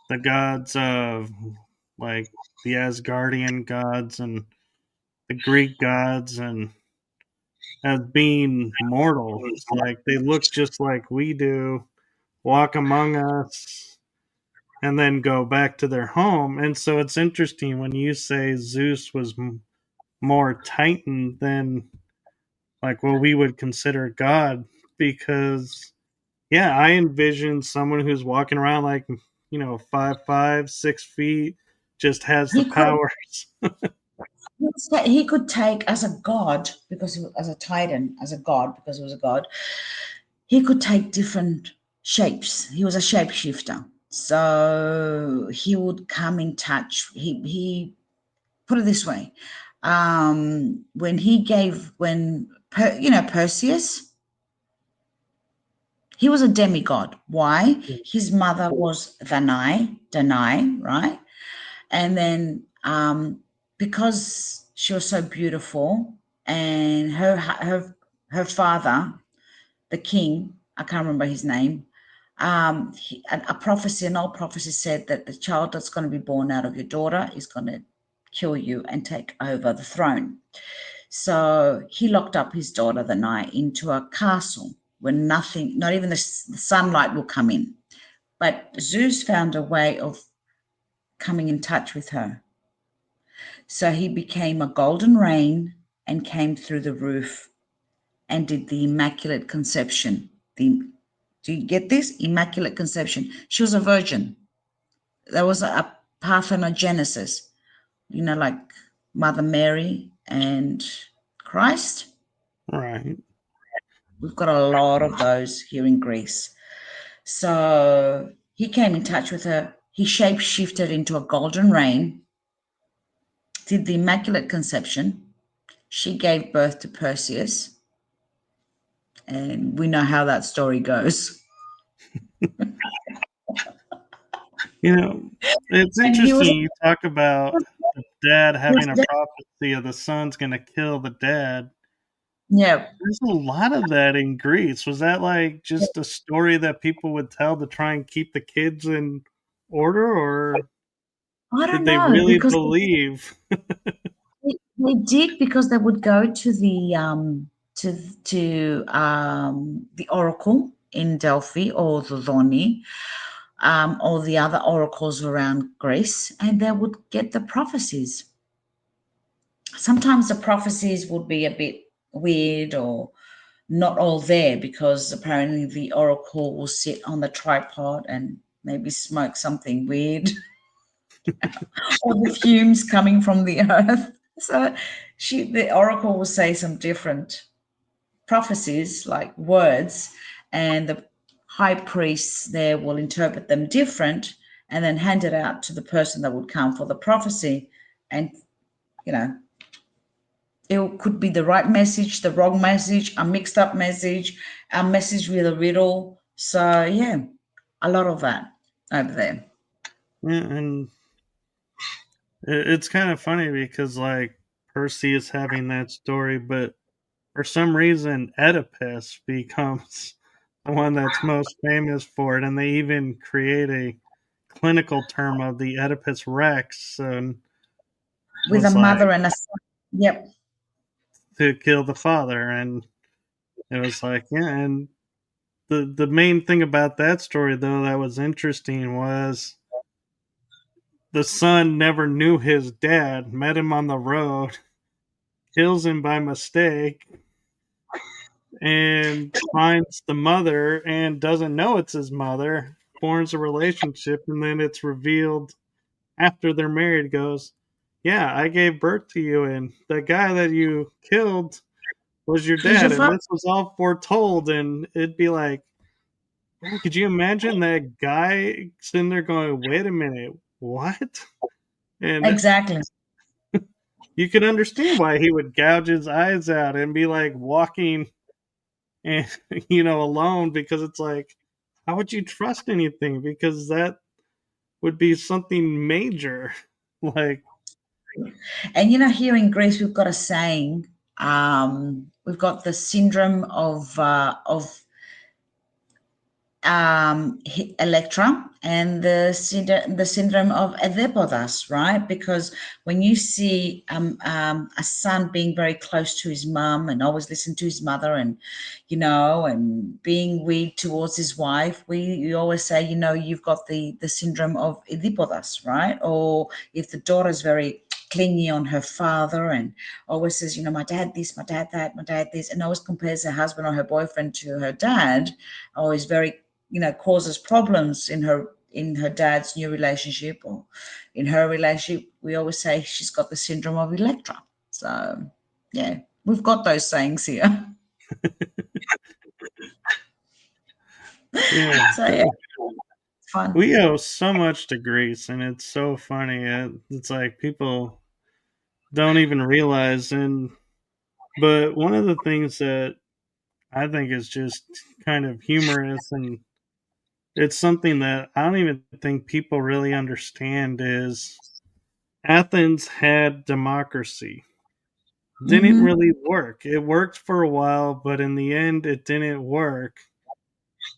S1: the gods of like the Asgardian gods and the Greek gods and as being mortal. It's like they look just like we do, walk among us, and then go back to their home. And so it's interesting when you say Zeus was more Titan than like what we would consider God, because yeah, I envision someone who's walking around like 5'5", 6 feet, just has the
S2: He could
S1: powers.
S2: he could take as a god because he was, as a titan, as a god because he was a god. He could take different shapes. He was a shapeshifter, so he would come in touch. He put it this way: when he gave Perseus, he was a demigod. Why? His mother was Danae, right? And then because she was so beautiful, and her father, the king, I can't remember his name. An old prophecy said that the child that's going to be born out of your daughter is going to kill you and take over the throne. So he locked up his daughter the night into a castle where nothing, not even the sunlight will come in. But Zeus found a way of coming in touch with her. So he became a golden rain and came through the roof and did the Immaculate Conception. Do you get this? Immaculate Conception. She was a virgin. There was a parthenogenesis, like Mother Mary and Christ.
S1: Right.
S2: We've got a lot of those here in Greece. So he came in touch with her. He shape shifted into a golden rain, did the Immaculate Conception. She gave birth to Perseus. And we know how that story goes.
S1: You know, it's
S2: And he was,
S1: interesting you talk about the dad
S2: he was
S1: having a prophecy of the son's going to kill the dad.
S2: yeah.
S1: There's a lot of that in Greece. Was that like just a story that people would tell to try and keep the kids in order, or
S2: I
S1: did
S2: don't
S1: they
S2: know
S1: really
S2: because
S1: believe?
S2: they did, because they would go to to the oracle in Delphi or the Doni, or the other oracles around Greece, and they would get the prophecies. Sometimes the prophecies would be a bit weird or not all there, because apparently the oracle will sit on the tripod and maybe smoke something weird, or the fumes coming from the earth. So the oracle will say some different prophecies, like words, and the high priests there will interpret them different and then hand it out to the person that would come for the prophecy. And, you know, it could be the right message, the wrong message, a mixed up message, a message with a riddle. So, yeah, a lot of that over there.
S1: Yeah, and it's kind of funny because like Percy is having that story, but for some reason Oedipus becomes the one that's most famous for it, and they even create a clinical term of the Oedipus Rex, and
S2: With a
S1: was like
S2: mother and a son. Yep.
S1: to kill the father, and it was like yeah, and the main thing about that story though that was interesting was the son never knew his dad, met him on the road, kills him by mistake, and finds the mother and doesn't know it's his mother, forms a relationship, and then it's revealed after they're married, goes, yeah, I gave birth to you, and the guy that you killed was your
S2: He's your
S1: dad, and
S2: father.
S1: this was all foretold. And it'd be like, man, could you imagine that guy sitting there going, wait a minute, what? And
S2: Exactly.
S1: you could understand why he would gouge his eyes out and be like walking and alone, because it's like, how would you trust anything? Because that would be something major. Like,
S2: And here in Greece, we've got a saying. We've got the syndrome of Electra, and the syndrome of Edepodas, right? Because when you see a son being very close to his mum and always listen to his mother, and and being weird towards his wife, we always say, you've got the syndrome of Edepodas, right? Or if the daughter's very clingy on her father and always says, my dad this, my dad that, my dad this, and always compares her husband or her boyfriend to her dad, or is very causes problems in her dad's new relationship or in her relationship, we always say she's got the syndrome of Electra. So yeah, we've got those sayings here.
S1: yeah,
S2: So yeah, it's fun.
S1: we owe so much to Greece, and it's so funny. It's like people don't even realize. But one of the things that I think is just kind of humorous, and it's something that I don't even think people really understand, is Athens had democracy. Didn't
S2: Mm-hmm.
S1: really work. It worked for a while, but in the end, it didn't work.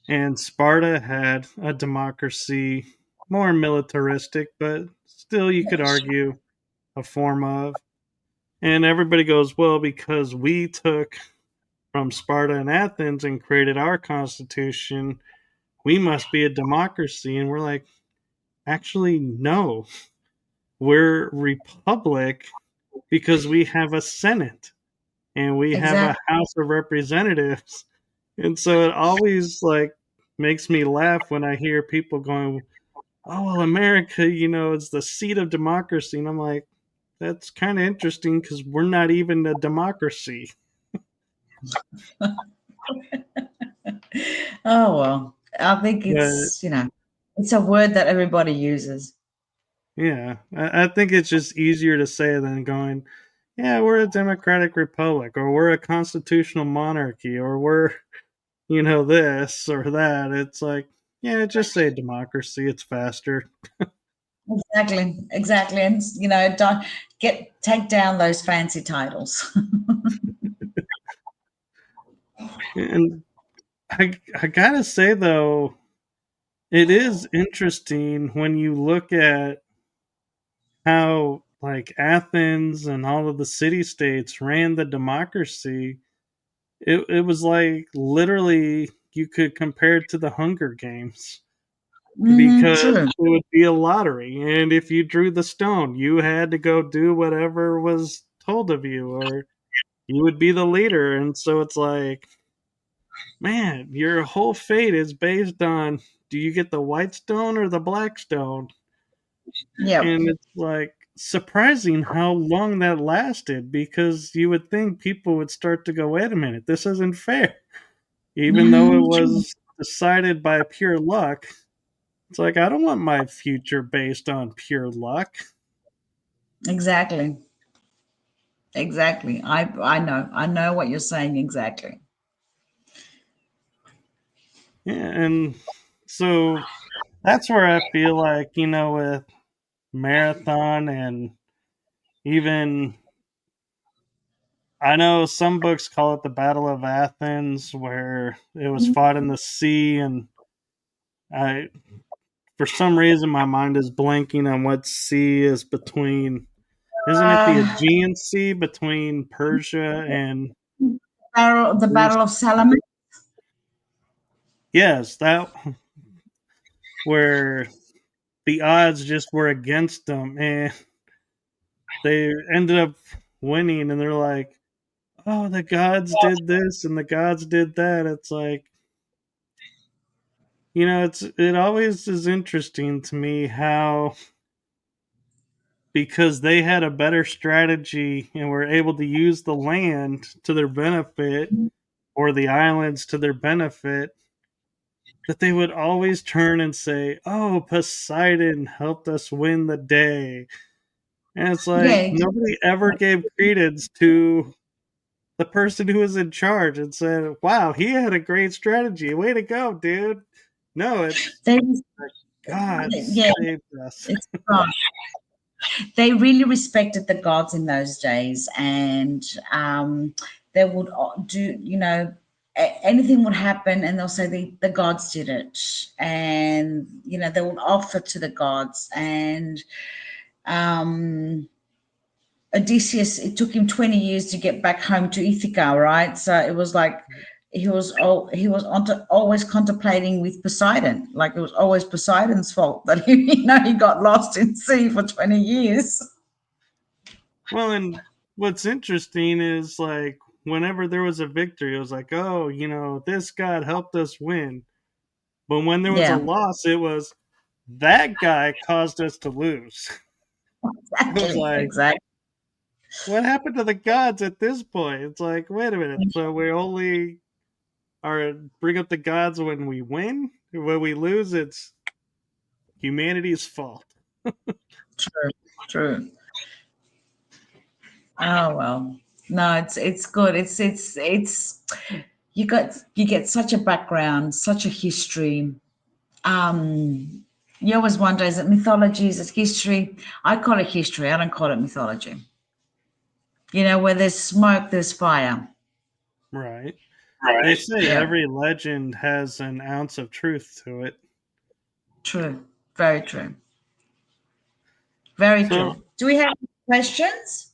S1: And Sparta had a democracy, more militaristic, but still, you could argue a form of. And everybody goes, well, because we took from Sparta and Athens and created our constitution, we must be a democracy. And we're like, actually, no. We're republic because we have a Senate and we have a
S2: Exactly.
S1: House of Representatives. And so it always like makes me laugh when I hear people going, oh, well, America, is the seat of democracy. And I'm like, that's kind of interesting because we're not even a democracy.
S2: Oh well, I think
S1: But
S2: it's a word that everybody uses.
S1: yeah, I think it's just easier to say than going, yeah, we're a democratic republic, or we're a constitutional monarchy, or we're, this or that. It's like, yeah, just say democracy. It's faster.
S2: Exactly, and don't take down those fancy titles.
S1: And I gotta say though, it is interesting when you look at how like Athens and all of the city states ran the democracy. It was like literally you could compare it to the Hunger Games because
S2: True.
S1: it would be a lottery, and if you drew the stone, you had to go do whatever was told of you, or you would be the leader. And so it's like, man, your whole fate is based on, do you get the white stone or the black stone?
S2: Yep.
S1: And it's like surprising how long that lasted, because you would think people would start to go, wait a minute, this isn't fair. Even though it
S2: True.
S1: was decided by pure luck, it's like, I don't want my future based on pure luck.
S2: Exactly. Exactly. I know what you're saying exactly.
S1: Yeah, and so that's where I feel like, with Marathon, and even I know some books call it the Battle of Athens, where it was fought in the sea, and I, for some reason, my mind is blanking on what sea is between. Isn't it the
S2: Uh,
S1: Aegean Sea between Persia and
S2: the
S1: Greece?
S2: Battle of Salamis.
S1: Yes, that where the odds just were against them, and they ended up winning. And they're like, "Oh, the gods did this and the gods did that." It's like, it always is interesting to me how, because they had a better strategy and were able to use the land to their benefit, or the islands to their benefit, that they would always turn and say, "Oh, Poseidon helped us win the day." And it's like
S2: Yeah,
S1: nobody ever gave credence to the person who was in charge and said, "Wow, he had a great strategy. Way to go, dude." No, it's
S2: they
S1: God
S2: yeah,
S1: saved us.
S2: it's God. They really respected the gods in those days, and they would do, anything would happen, and they'll say the gods did it, and they would offer to the gods. And um, Odysseus, it took him 20 years to get back home to Ithaca, right? So it was like always contemplating with Poseidon, like it was always Poseidon's fault that he got lost in sea for 20 years.
S1: Well, and what's interesting is like whenever there was a victory, it was like, "Oh, this god helped us win." But when there was a
S2: Yeah,
S1: loss, it was, that guy caused us to lose. It was
S2: exactly,
S1: like,
S2: exactly.
S1: what happened to the gods at this point? It's like, wait a minute. So we only are bring up the gods when we win? When we lose, it's humanity's fault.
S2: True, true. Oh well, no, it's good. It's you get such a background, such a history. Um, you always wonder, is it mythology? Is it history? I call it history. I don't call it mythology. Where there's smoke, there's fire.
S1: Right. They
S2: Right.
S1: say
S2: Yeah,
S1: every legend has an ounce of truth to it.
S2: true. Very true. Very
S1: So,
S2: true. Do we have questions?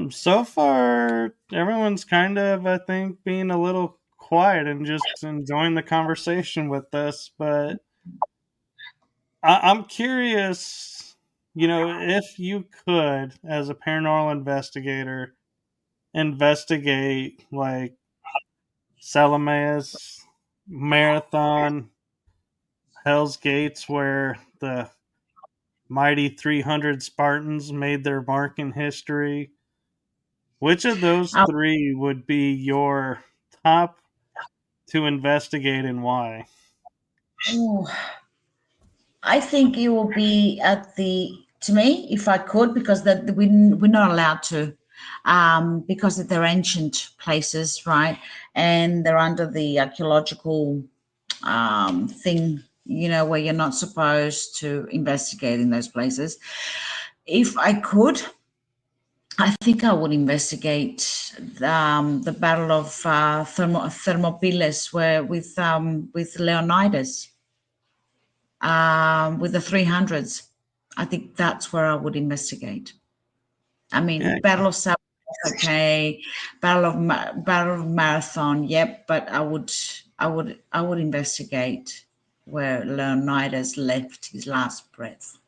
S1: so far, everyone's kind of, I think, being a little quiet and just enjoying the conversation with us. But I'm curious, if you could, as a paranormal investigator, investigate like Salamis, Marathon, Hell's Gates, where the mighty 300 Spartans made their mark in history. Which of those
S2: Uh,
S1: three would be your top to investigate, and why?
S2: ooh, I think it will be at the to me, if I could, because we're not allowed to, because they're ancient places, right? And they're under the archaeological thing, where you're not supposed to investigate in those places. If I could, I think I would investigate the Battle of Thermopylae, where with Leonidas, with the 300s. I think that's where I would investigate. I mean,
S1: Yeah,
S2: Battle of South, okay, Battle of Marathon, yep. But I would investigate where Leonidas left his last breath.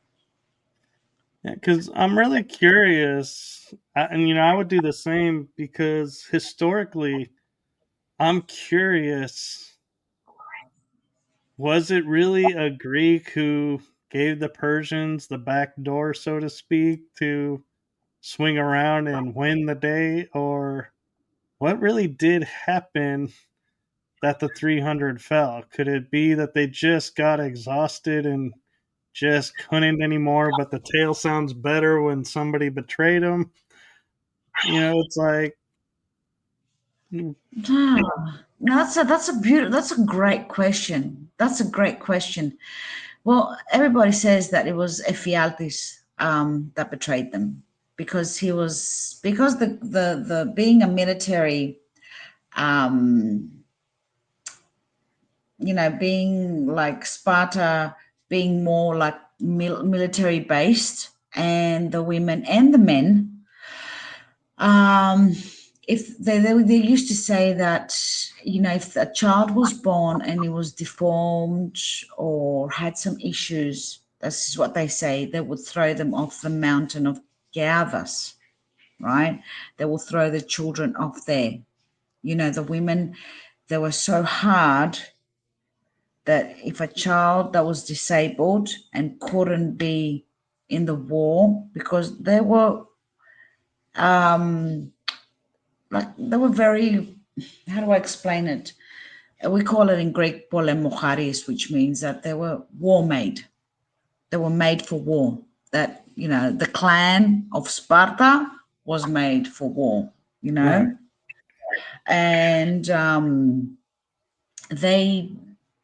S1: because I'm really curious, and I would do the same because historically, I'm curious. Was it really a Greek who gave the Persians the back door, so to speak, to swing around and win the day, or what really did happen that the 300 fell? Could it be that they just got exhausted and just couldn't anymore, but the tale sounds better when somebody betrayed them? It's like,
S2: Ah, no, that's a great question. That's a great question. Well, everybody says that it was Ephialtes that betrayed them because the being a military, um, being like Sparta, being more like military based, and the women and the men. Um, if they used to say that, if a child was born and he was deformed or had some issues, this is what they say, they would throw them off the mountain of Gavas, right? They will throw the children off there. The women, they were so hard that if a child that was disabled and couldn't be in the war, because they were um, they were very, how do I explain it? We call it in Greek polemocharis, which means that they were war made. They were made for war. That, the clan of Sparta was made for war,
S1: right,
S2: and they,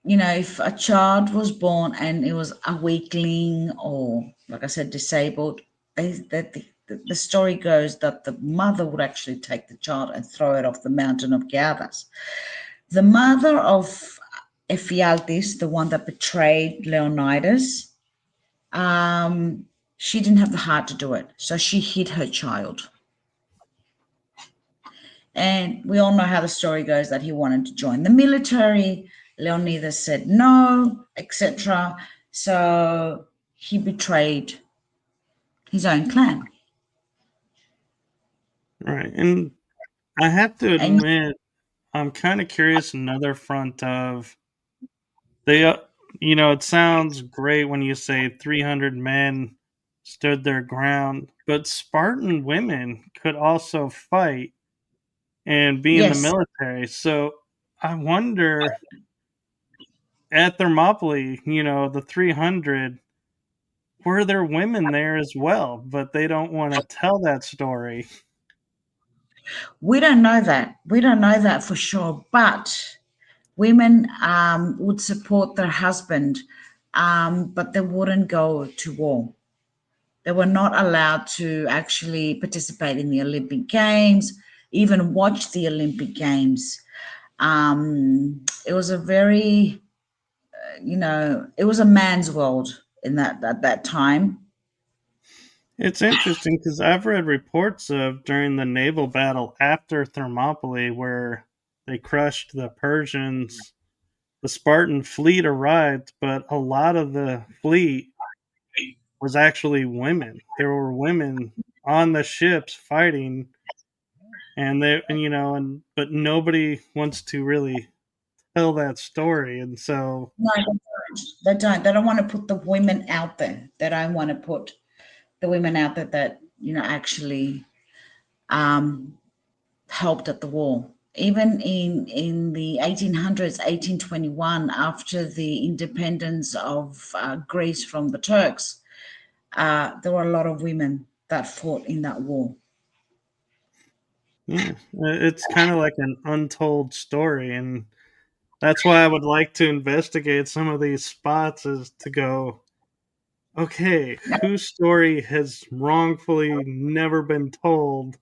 S2: if a child was born and it was a weakling or, like I said, disabled, the story goes that the mother would actually take the child and throw it off the mountain of Gavas. The mother of Ephialtes, the one that betrayed Leonidas, she didn't have the heart to do it, so she hid her child. And we all know how the story goes, that he wanted to join the military. Leonidas said no, etc. So he betrayed his own clan.
S1: right. And I have to
S2: And
S1: admit, I'm kind of curious another front of they, it sounds great when you say 300 men stood their ground, but Spartan women could also fight and be in the
S2: yes,
S1: military. So I wonder at Thermopylae, the 300, were there women there as well, but they don't want to tell that story.
S2: we don't know that. We don't know that for sure. But women would support their husband, but they wouldn't go to war. They were not allowed to actually participate in the Olympic Games, even watch the Olympic Games. It was a very, it was a man's world in that at that time.
S1: It's interesting because I've read reports of during the naval battle after Thermopylae where they crushed the Persians. The Spartan fleet arrived, but a lot of the fleet was actually women. There were women on the ships fighting, and but nobody wants to really tell that story, and so
S2: No, they don't. They don't. They don't want to put the women out there. They don't want to put the women out there that actually um, helped at the war. Even in the 1800s, 1821, after the independence of Greece from the Turks, there were a lot of women that fought in that war.
S1: Yeah, it's kind of like an untold story, and that's why I would like to investigate some of these spots is to go, okay, whose story has wrongfully never been told?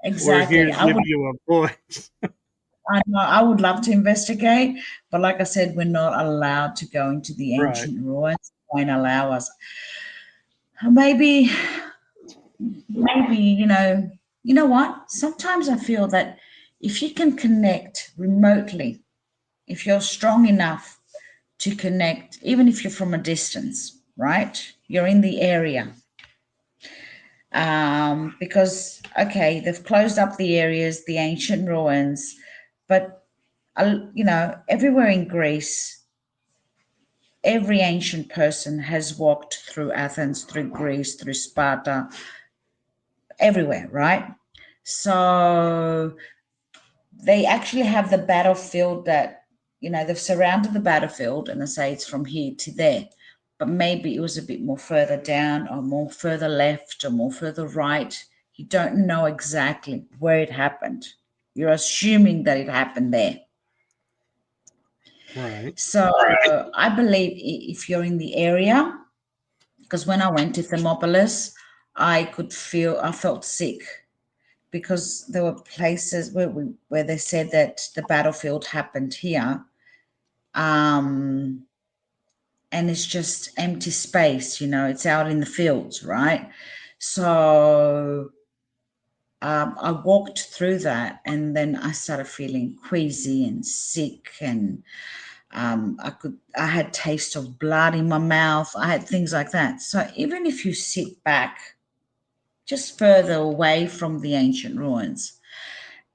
S1: We're here
S2: Exactly.
S1: to give you a voice.
S2: I know, I would love to investigate, but like I said, we're not allowed to go into the
S1: Right,
S2: ancient ruins. Won't allow us. Maybe, maybe, you know what? Sometimes I feel that if you can connect remotely, if you're strong enough to connect, even if you're from a distance, right? You're in the area. Because, okay, they've closed up the areas, the ancient ruins, but, everywhere in Greece, every ancient person has walked through Athens, through Greece, through Sparta, everywhere, right? So they actually have the battlefield that, they've surrounded the battlefield and they say it's from here to there. But maybe it was a bit more further down or more further left or more further right. You don't know exactly where it happened. You're assuming that it happened there.
S1: right.
S2: So I believe if you're in the area, because when I went to Thermopolis, I felt sick because there were places where they said that the battlefield happened here, um, and it's just empty space. It's out in the fields, right? So I walked through that, and then I started feeling queasy and sick, and I had taste of blood in my mouth. I had things like that. So even if you sit back just further away from the ancient ruins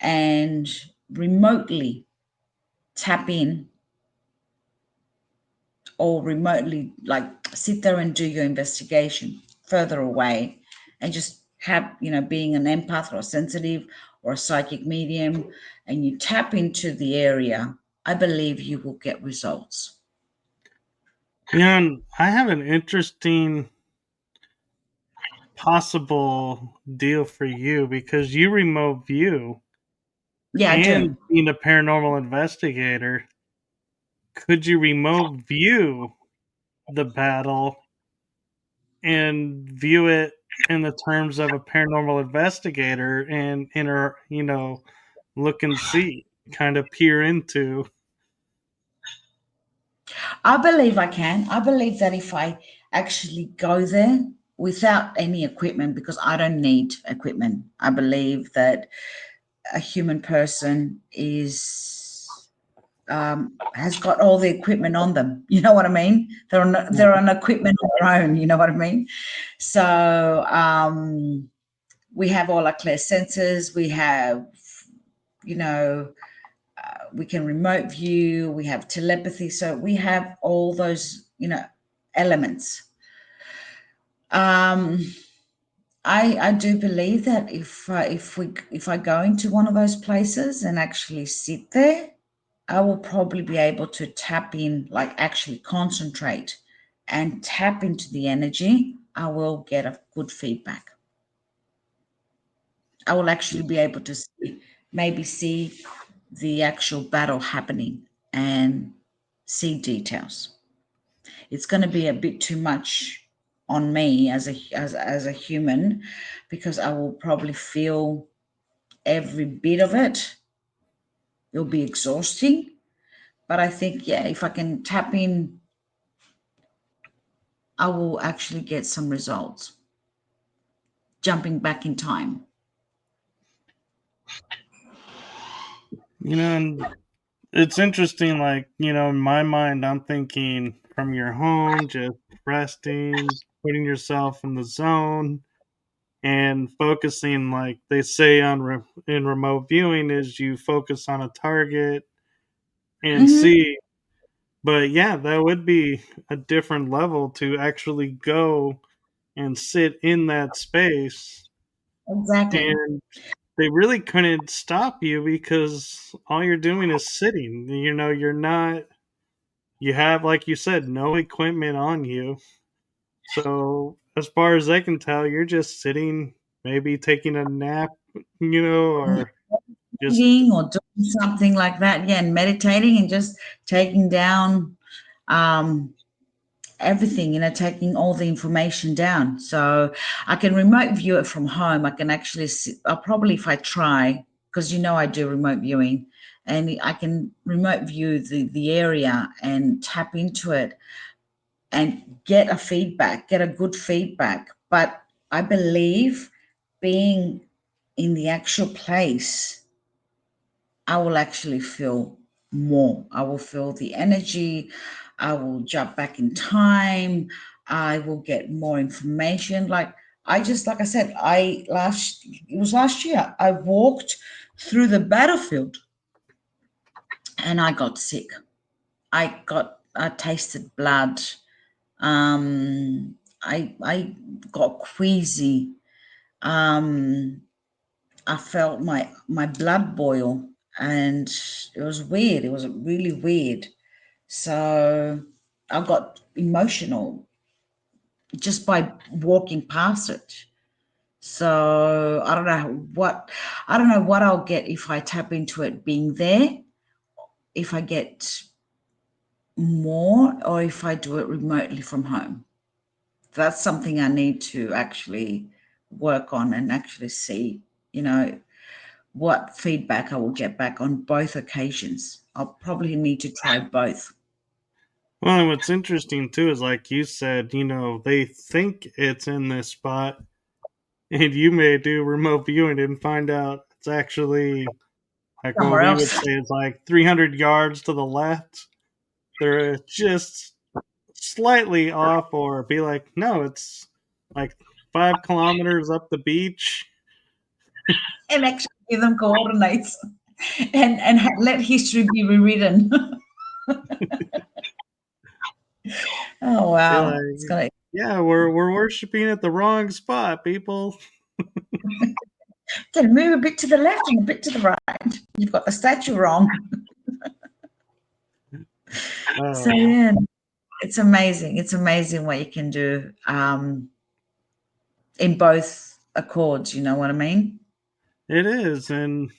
S2: and remotely tap in or remotely like sit there and do your investigation further away and just have, being an empath or a sensitive or a psychic medium, and you tap into the area, I believe you will get results.
S1: And I have an interesting possible deal for you because you remote view
S2: Yeah, I do.
S1: and being a paranormal investigator. Could you remote view the battle and view it in the terms of a paranormal investigator and look and see, kind of peer into?
S2: I believe I can. I believe that if I actually go there without any equipment, because I don't need equipment, I believe that a human person has got all the equipment on them. You know what I mean? They're on equipment on their own. You know what I mean? So we have all our clear senses. We have, you know, we can remote view. We have telepathy. So we have all those, elements. Um, I do believe that if I go into one of those places and actually sit there, I will probably be able to tap in, like actually concentrate and tap into the energy. I will get a good feedback. I will actually be able to maybe see the actual battle happening and see details. It's going to be a bit too much on me as a human, because I will probably feel every bit of it. It'll be exhausting, but I think, yeah, if I can tap in, I will actually get some results. Jumping back in time.
S1: And it's interesting, like, in my mind, I'm thinking from your home, just resting, putting yourself in the zone, and focusing, like they say in remote viewing, is you focus on a target and
S2: Hmm.
S1: see. But yeah, that would be a different level to actually go and sit in that space,
S2: Exactly.
S1: and they really couldn't stop you because all you're doing is sitting. You're not, you have, like you said, no equipment on you. So as far as I can tell, you're just sitting, maybe taking a nap, or just
S2: Or doing something like that, yeah, and meditating and just taking down um, everything, taking all the information down. So I can remote view it from home. I can actually see, I'll probably, if I try, because I do remote viewing, and I can remote view the area and tap into it and get a good feedback. But I believe being in the actual place, I will actually feel more. I will feel the energy. I will jump back in time. I will get more information. Like I said, it was last year. I walked through the battlefield and I got sick. I tasted blood. I got queasy. Um, I felt my blood boil, and it was weird. It was really weird. So I got emotional just by walking past it. So I don't know what I'll get if I tap into it being there, if I get more, or if I do it remotely from home. That's something I need to actually work on and actually see, what feedback I will get back on both occasions. I'll probably need to try both.
S1: well. And what's interesting too is, like you said, they think it's in this spot, and you may do remote viewing and find out it's actually like what
S2: Somewhere
S1: we would
S2: else.
S1: say is like 300 yards to the left. They're just slightly off, or be like, no, it's like 5 kilometers up the beach.
S2: And actually give them coordinates and let history be rewritten. Oh
S1: Be
S2: wow. It's
S1: like,
S2: gonna
S1: yeah, we're worshiping at the wrong spot, people.
S2: Then move a bit to the left and a bit to the right. You've got the statue wrong. So
S1: Uh,
S2: yeah, it's amazing. It's amazing what you can do in both accords, you know what I mean?
S1: it is, and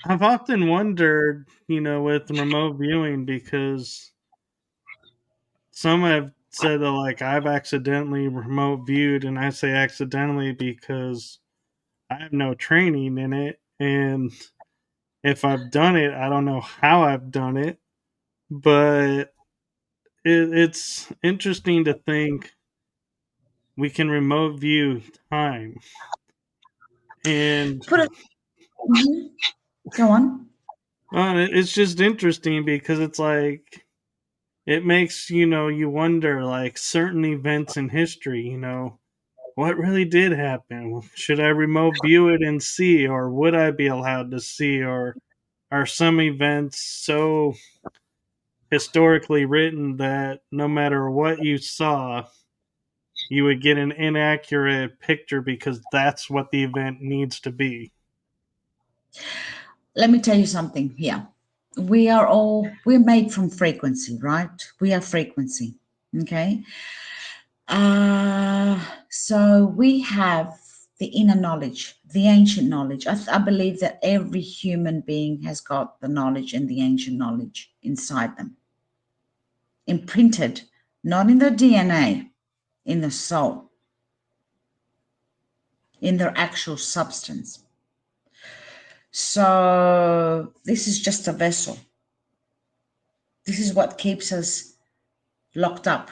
S1: I've often wondered, with remote viewing, because some have said that, like, I've accidentally remote viewed, and I say accidentally because I have no training in it, and if I've done it, I don't know how I've done it, but it's interesting to think we can remote view time, and
S2: Put it mhm. Go on.
S1: it's just interesting because it's like it makes you wonder, like, certain events in history, what really did happen. Should I remote view it and see, or would I be allowed to see, or are some events so historically written that no matter what you saw, you would get an inaccurate picture because that's what the event needs to be?
S2: Let me tell you something here. We're made from frequency, right? We are frequency. Okay. So we have the inner knowledge, the ancient knowledge. I believe that every human being has got the knowledge and the ancient knowledge inside them, imprinted, not in their DNA, in the soul, in their actual substance. So this is just a vessel. This is what keeps us locked up.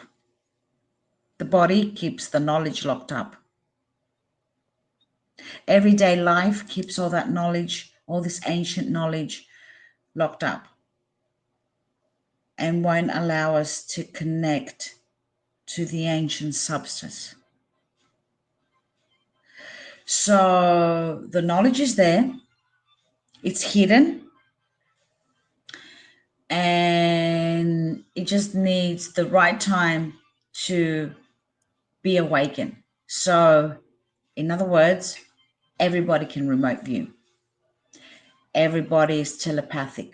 S2: The body keeps the knowledge locked up. Everyday life keeps all that knowledge, all this ancient knowledge locked up and won't allow us to connect to the ancient substance. So the knowledge is there, it's hidden, and it just needs the right time to be awakened. So, in other words, everybody can remote view, everybody is telepathic,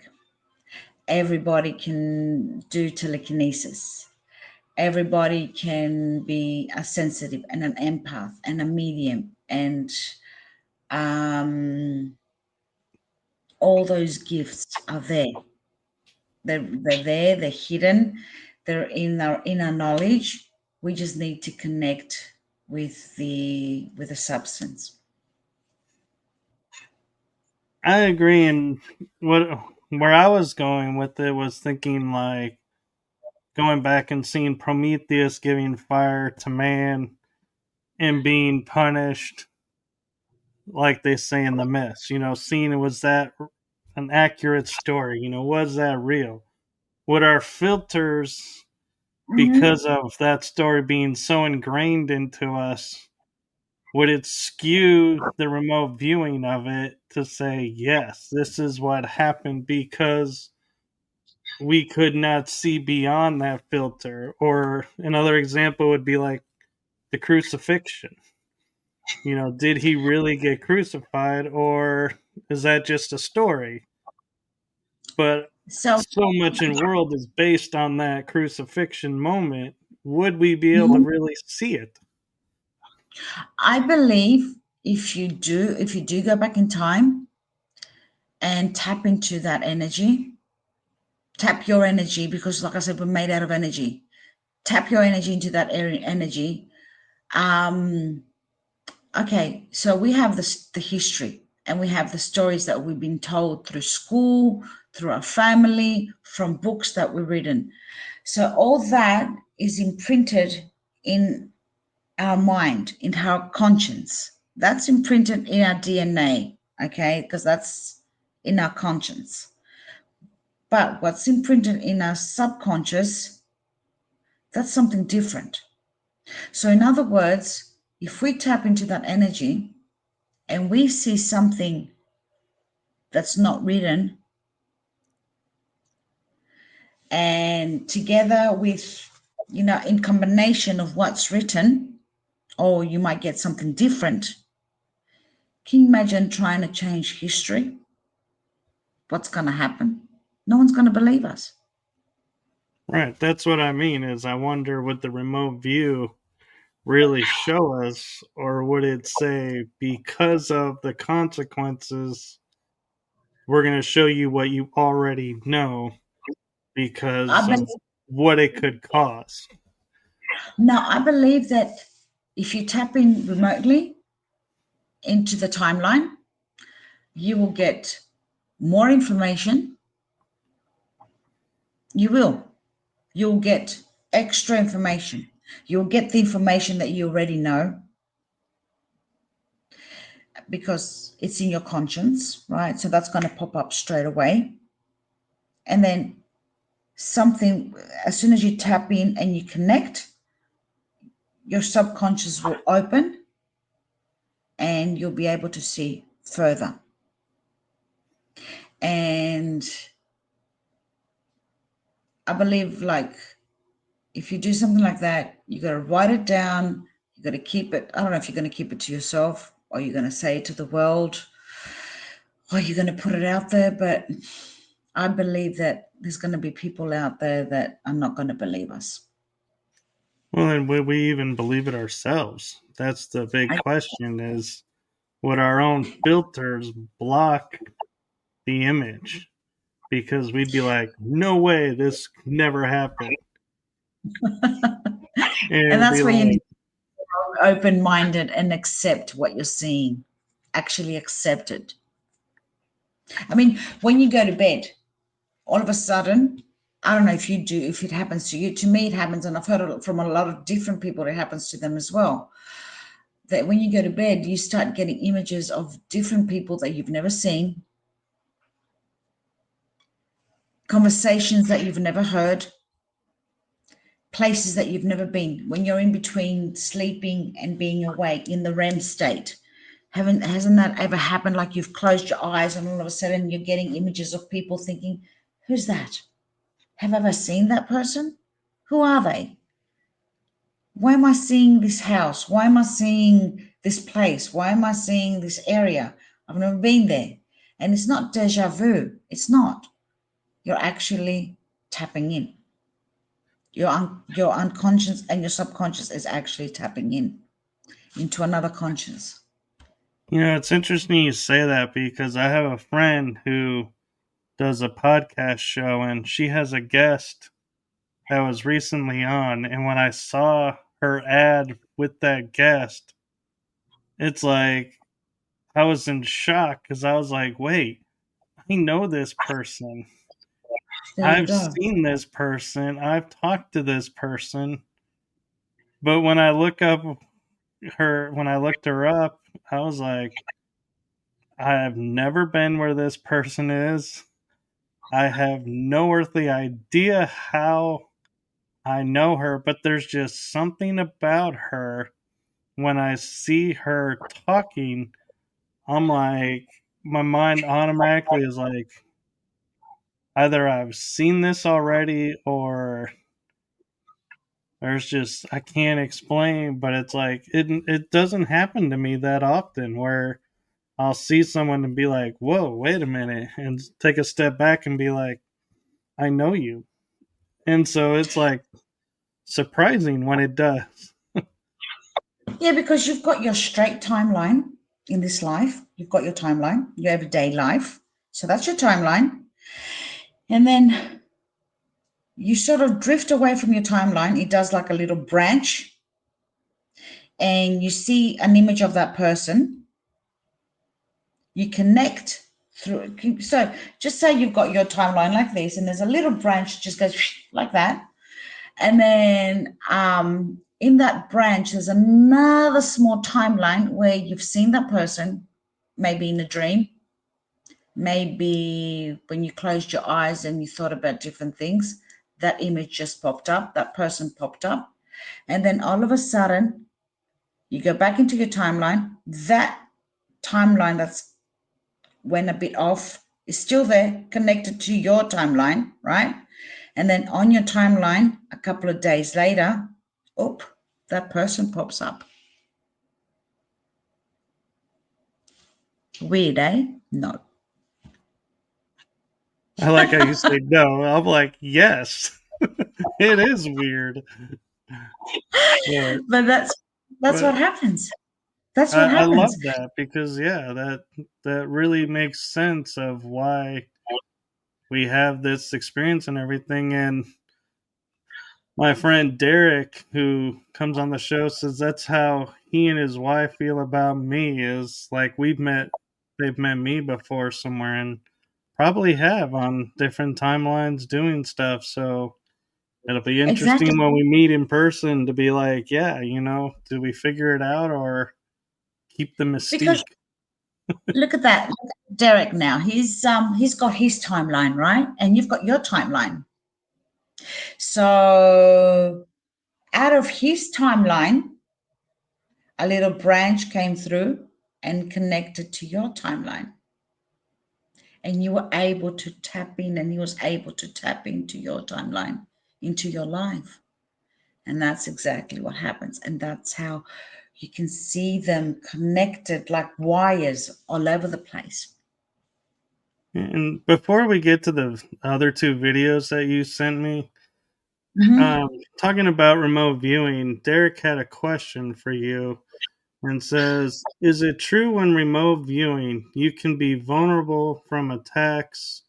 S2: everybody can do telekinesis, everybody can be a sensitive and an empath and a medium, and all those gifts are there. They're there, they're hidden, they're in our knowledge. We just need to connect with the substance.
S1: I agree, and where I was going with it was thinking like going back and seeing Prometheus giving fire to man and being punished, like they say in the myths. Seeing was that an accurate story? Was that real? Would our filters,
S2: Mm-hmm.
S1: because of that story being so ingrained into us, would it skew the remote viewing of it to say, yes, this is what happened because we could not see beyond that filter? Or another example would be like the crucifixion. Did he really get crucified, or is that just a story? But
S2: So
S1: so much in world is based on that crucifixion moment. Would we be able to
S2: mhm,
S1: really see it?
S2: I believe if you do go back in time and tap into that energy, tap your energy, because like I said, we're made out of energy. Tap your energy into that energy. Um, okay, so we have the history, and we have the stories that we've been told through school, through our family, from books that we've written. So all that is imprinted in our mind, in our conscience. That's imprinted in our DNA, okay? Because that's in our conscience. But what's imprinted in our subconscious, that's something different. So, in other words, if we tap into that energy and we see something that's not written, and together with, in combination of what's written, or you might get something different. Can you imagine trying to change history? What's going to happen? No one's going to believe us.
S1: Right, that's what I mean. Is I wonder, would the remote view really show us, or would it say, because of the consequences, we're going to show you what you already know
S2: I
S1: because of
S2: believe,
S1: what it could cause?
S2: now, I believe that if you tap in remotely into the timeline, you will get more information. You will. You'll get extra information. You'll get the information that you already know because it's in your conscience, right? So that's going to pop up straight away. And then something, as soon as you tap in and you connect, your subconscious will open and you'll be able to see further. And I believe, like, if you do something like that, you got to write it down. You got to keep it. I don't know if you're going to keep it to yourself or you're going to say it to the world or you're going to put it out there. But I believe that there's going to be people out there that are not going to believe us.
S1: Well, and would we even believe it ourselves? That's the big
S2: I,
S1: question, is would our own filters block the image? Because we'd be like, no way, this never happened. And
S2: and
S1: it'd
S2: that's
S1: be
S2: where you need
S1: like,
S2: to be open minded and accept what you're seeing. Actually accept it. I mean, when you go to bed, all of a sudden, I don't know if you do, if it happens to you. To me, it happens, and I've heard it from a lot of different people, it happens to them as well. That when you go to bed, you start getting images of different people that you've never seen, conversations that you've never heard, places that you've never been. When you're in between sleeping and being awake in the REM state, hasn't that ever happened? Like you've closed your eyes and all of a sudden you're getting images of people thinking, who's that? Have I ever seen that person? Who are they? Why am I seeing this house? Why am I seeing this place? Why am I seeing this area? I've never been there. And it's not deja vu. It's not. You're actually tapping in. Your unconscious and your subconscious is actually tapping into another conscious.
S1: It's interesting you say that because I have a friend who does a podcast show and she has a guest that was recently on. And when I saw her ad with that guest, it's like I was in shock because I was like, wait, I know this person.
S2: There you
S1: I've
S2: go.
S1: seen this person. I've talked to this person. But when I looked her up, I was like, I have never been where this person is. I have no earthly idea how I know her, but there's just something about her. When I see her talking, I'm like, my mind automatically is like, either I've seen this already or there's just, I can't explain, but it's like, it doesn't happen to me that often where I'll see someone and be like, whoa, wait a minute, and take a step back and be like, I know you. And so it's like surprising when it does.
S2: Yeah, because you've got your straight timeline in this life. You've got your timeline, your everyday life. So that's your timeline. And then you sort of drift away from your timeline. It does like a little branch, and you see an image of that person. You connect through. So just say you've got your timeline like this, and there's a little branch just goes like that. And then in that branch, there's another small timeline where you've seen that person, maybe in a dream, maybe when you closed your eyes and you thought about different things. That image just popped up, that person popped up. And then all of a sudden, you go back into your timeline. That timeline that's went a bit off is still there, connected to your timeline, right? And then on your timeline, a couple of days later, that person pops up. Weird, eh? No.
S1: I like how you say no. I'm like, yes, it is weird. But,
S2: But that's
S1: but
S2: what happens. That's what
S1: I love
S2: happens.
S1: that because yeah, that really makes sense of why we have this experience and everything. And my friend Derek, who comes on the show, says that's how he and his wife feel about me. Is like they've met me before somewhere, and probably have on different timelines doing stuff. So it'll be
S2: Exactly.
S1: interesting when we meet in person to be like, yeah, do we figure it out or keep the
S2: Because
S1: mystique?
S2: look at that. Look at Derek now. He's got his timeline, right? And you've got your timeline. So out of his timeline, a little branch came through and connected to your timeline. And you were able to tap in, and he was able to tap into your timeline, into your life. And that's exactly what happens. And that's how you can see them connected like wires all over the place.
S1: And before we get to the other two videos that you sent me,
S2: Mm-hmm.
S1: um, talking about remote viewing, Derek had a question for you and says, is it true when remote viewing you can be vulnerable from attacks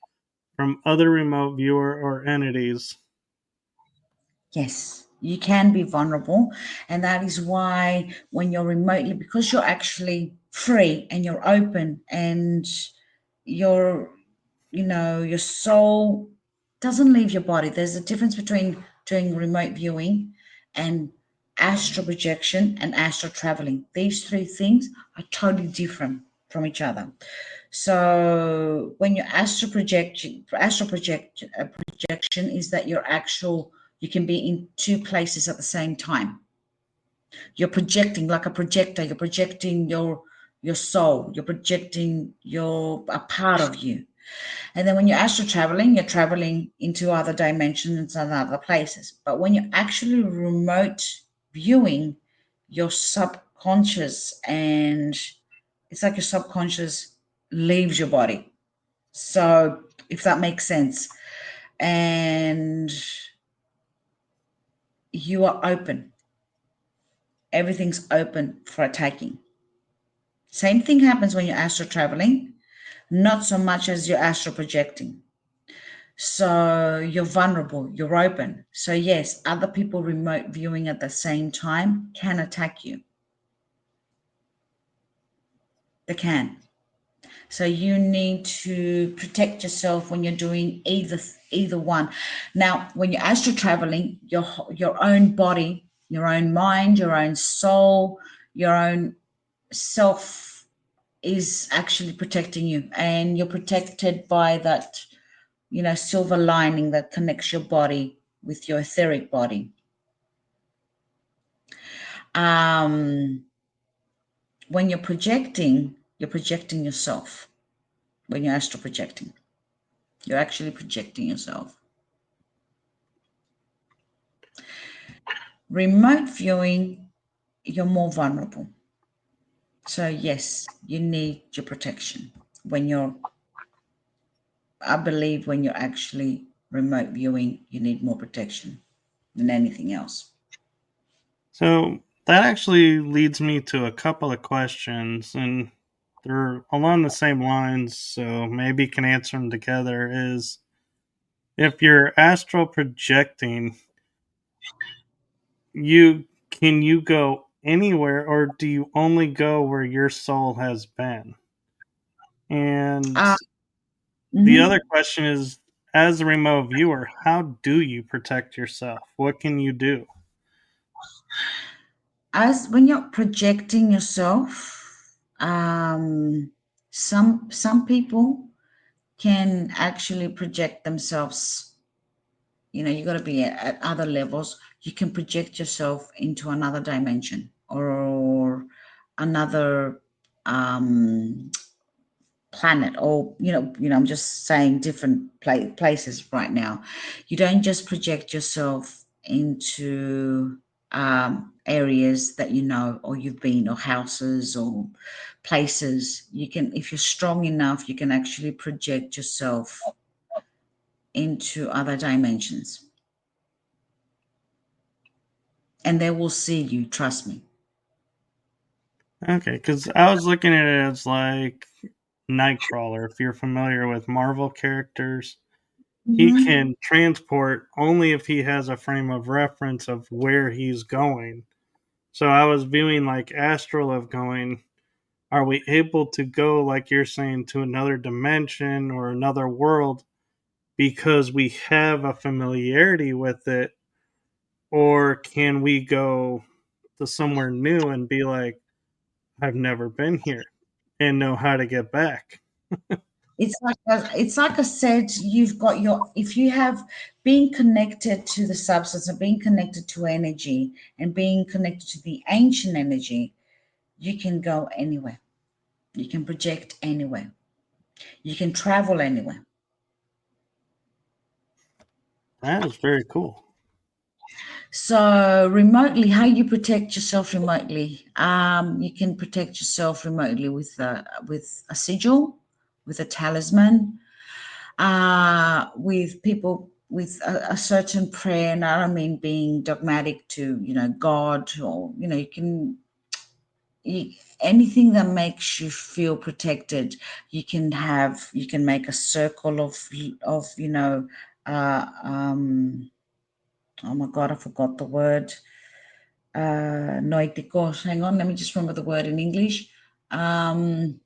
S1: from other remote viewer or entities?
S2: Yes, you can be vulnerable. And that is why when you're remotely, because you're actually free and you're open and your your soul doesn't leave your body. There's a difference between doing remote viewing and astral projection and astral traveling. These three things are totally different from each other. So when you projection is that you can be in two places at the same time. You're projecting like a projector. You're projecting your soul. You're projecting a part of you. And then when you're astral traveling, you're traveling into other dimensions and other places. But when you're actually remote viewing, your subconscious, and it's like your subconscious leaves your body. So if that makes sense. And you are open. Everything's open for attacking. Same thing happens when you're astral traveling, not so much as you're astral projecting. So you're vulnerable, you're open. So, yes, other people remote viewing at the same time can attack you. They can. So you need to protect yourself when you're doing either one. Now, when you're astral traveling, your own body, your own mind, your own soul, your own self is actually protecting you, and you're protected by that, silver lining that connects your body with your etheric body. Um, when you're projecting yourself. When you're astral projecting, you're actually projecting yourself. Remote viewing, you're more vulnerable. So yes, you need your protection I believe when you're actually remote viewing, you need more protection than anything else.
S1: So that actually leads me to a couple of questions, and they're along the same lines, so maybe can answer them together. Is if you're astral projecting, you go anywhere, or do you only go where your soul has been? And
S2: Uh,
S1: the other
S2: mhm.
S1: question is, as a remote viewer, how do you protect yourself? What can you do?
S2: As when you're projecting yourself, some people can actually project themselves. You got to be at other levels. You can project yourself into another dimension or another um, planet, or I'm just saying different places right now. You don't just project yourself into areas that or you've been, or houses, or places. You can, if you're strong enough, you can actually project yourself into other dimensions, and they will see you, trust me.
S1: Okay, because I was looking at it as like Nightcrawler. If you're familiar with Marvel characters, he
S2: Mm-hmm.
S1: can transport only if he has a frame of reference of where he's going. So I was viewing like astral of going, are we able to go, like you're saying, to another dimension or another world because we have a familiarity with it? Or can we go to somewhere new and be like, I've never been here and know how to get back?
S2: It's like I said, you've got if you have being connected to the substance and being connected to energy and being connected to the ancient energy, you can go anywhere. You can project anywhere. You can travel anywhere.
S1: That is very cool.
S2: So remotely, how you protect yourself remotely? You can protect yourself remotely with a sigil, with a talisman, with people with a certain prayer. And I don't mean being dogmatic to God, or anything that makes you feel protected. You can make a circle of oh my god, I forgot the word. Noeticos. Hang on, let me just remember the word in English. um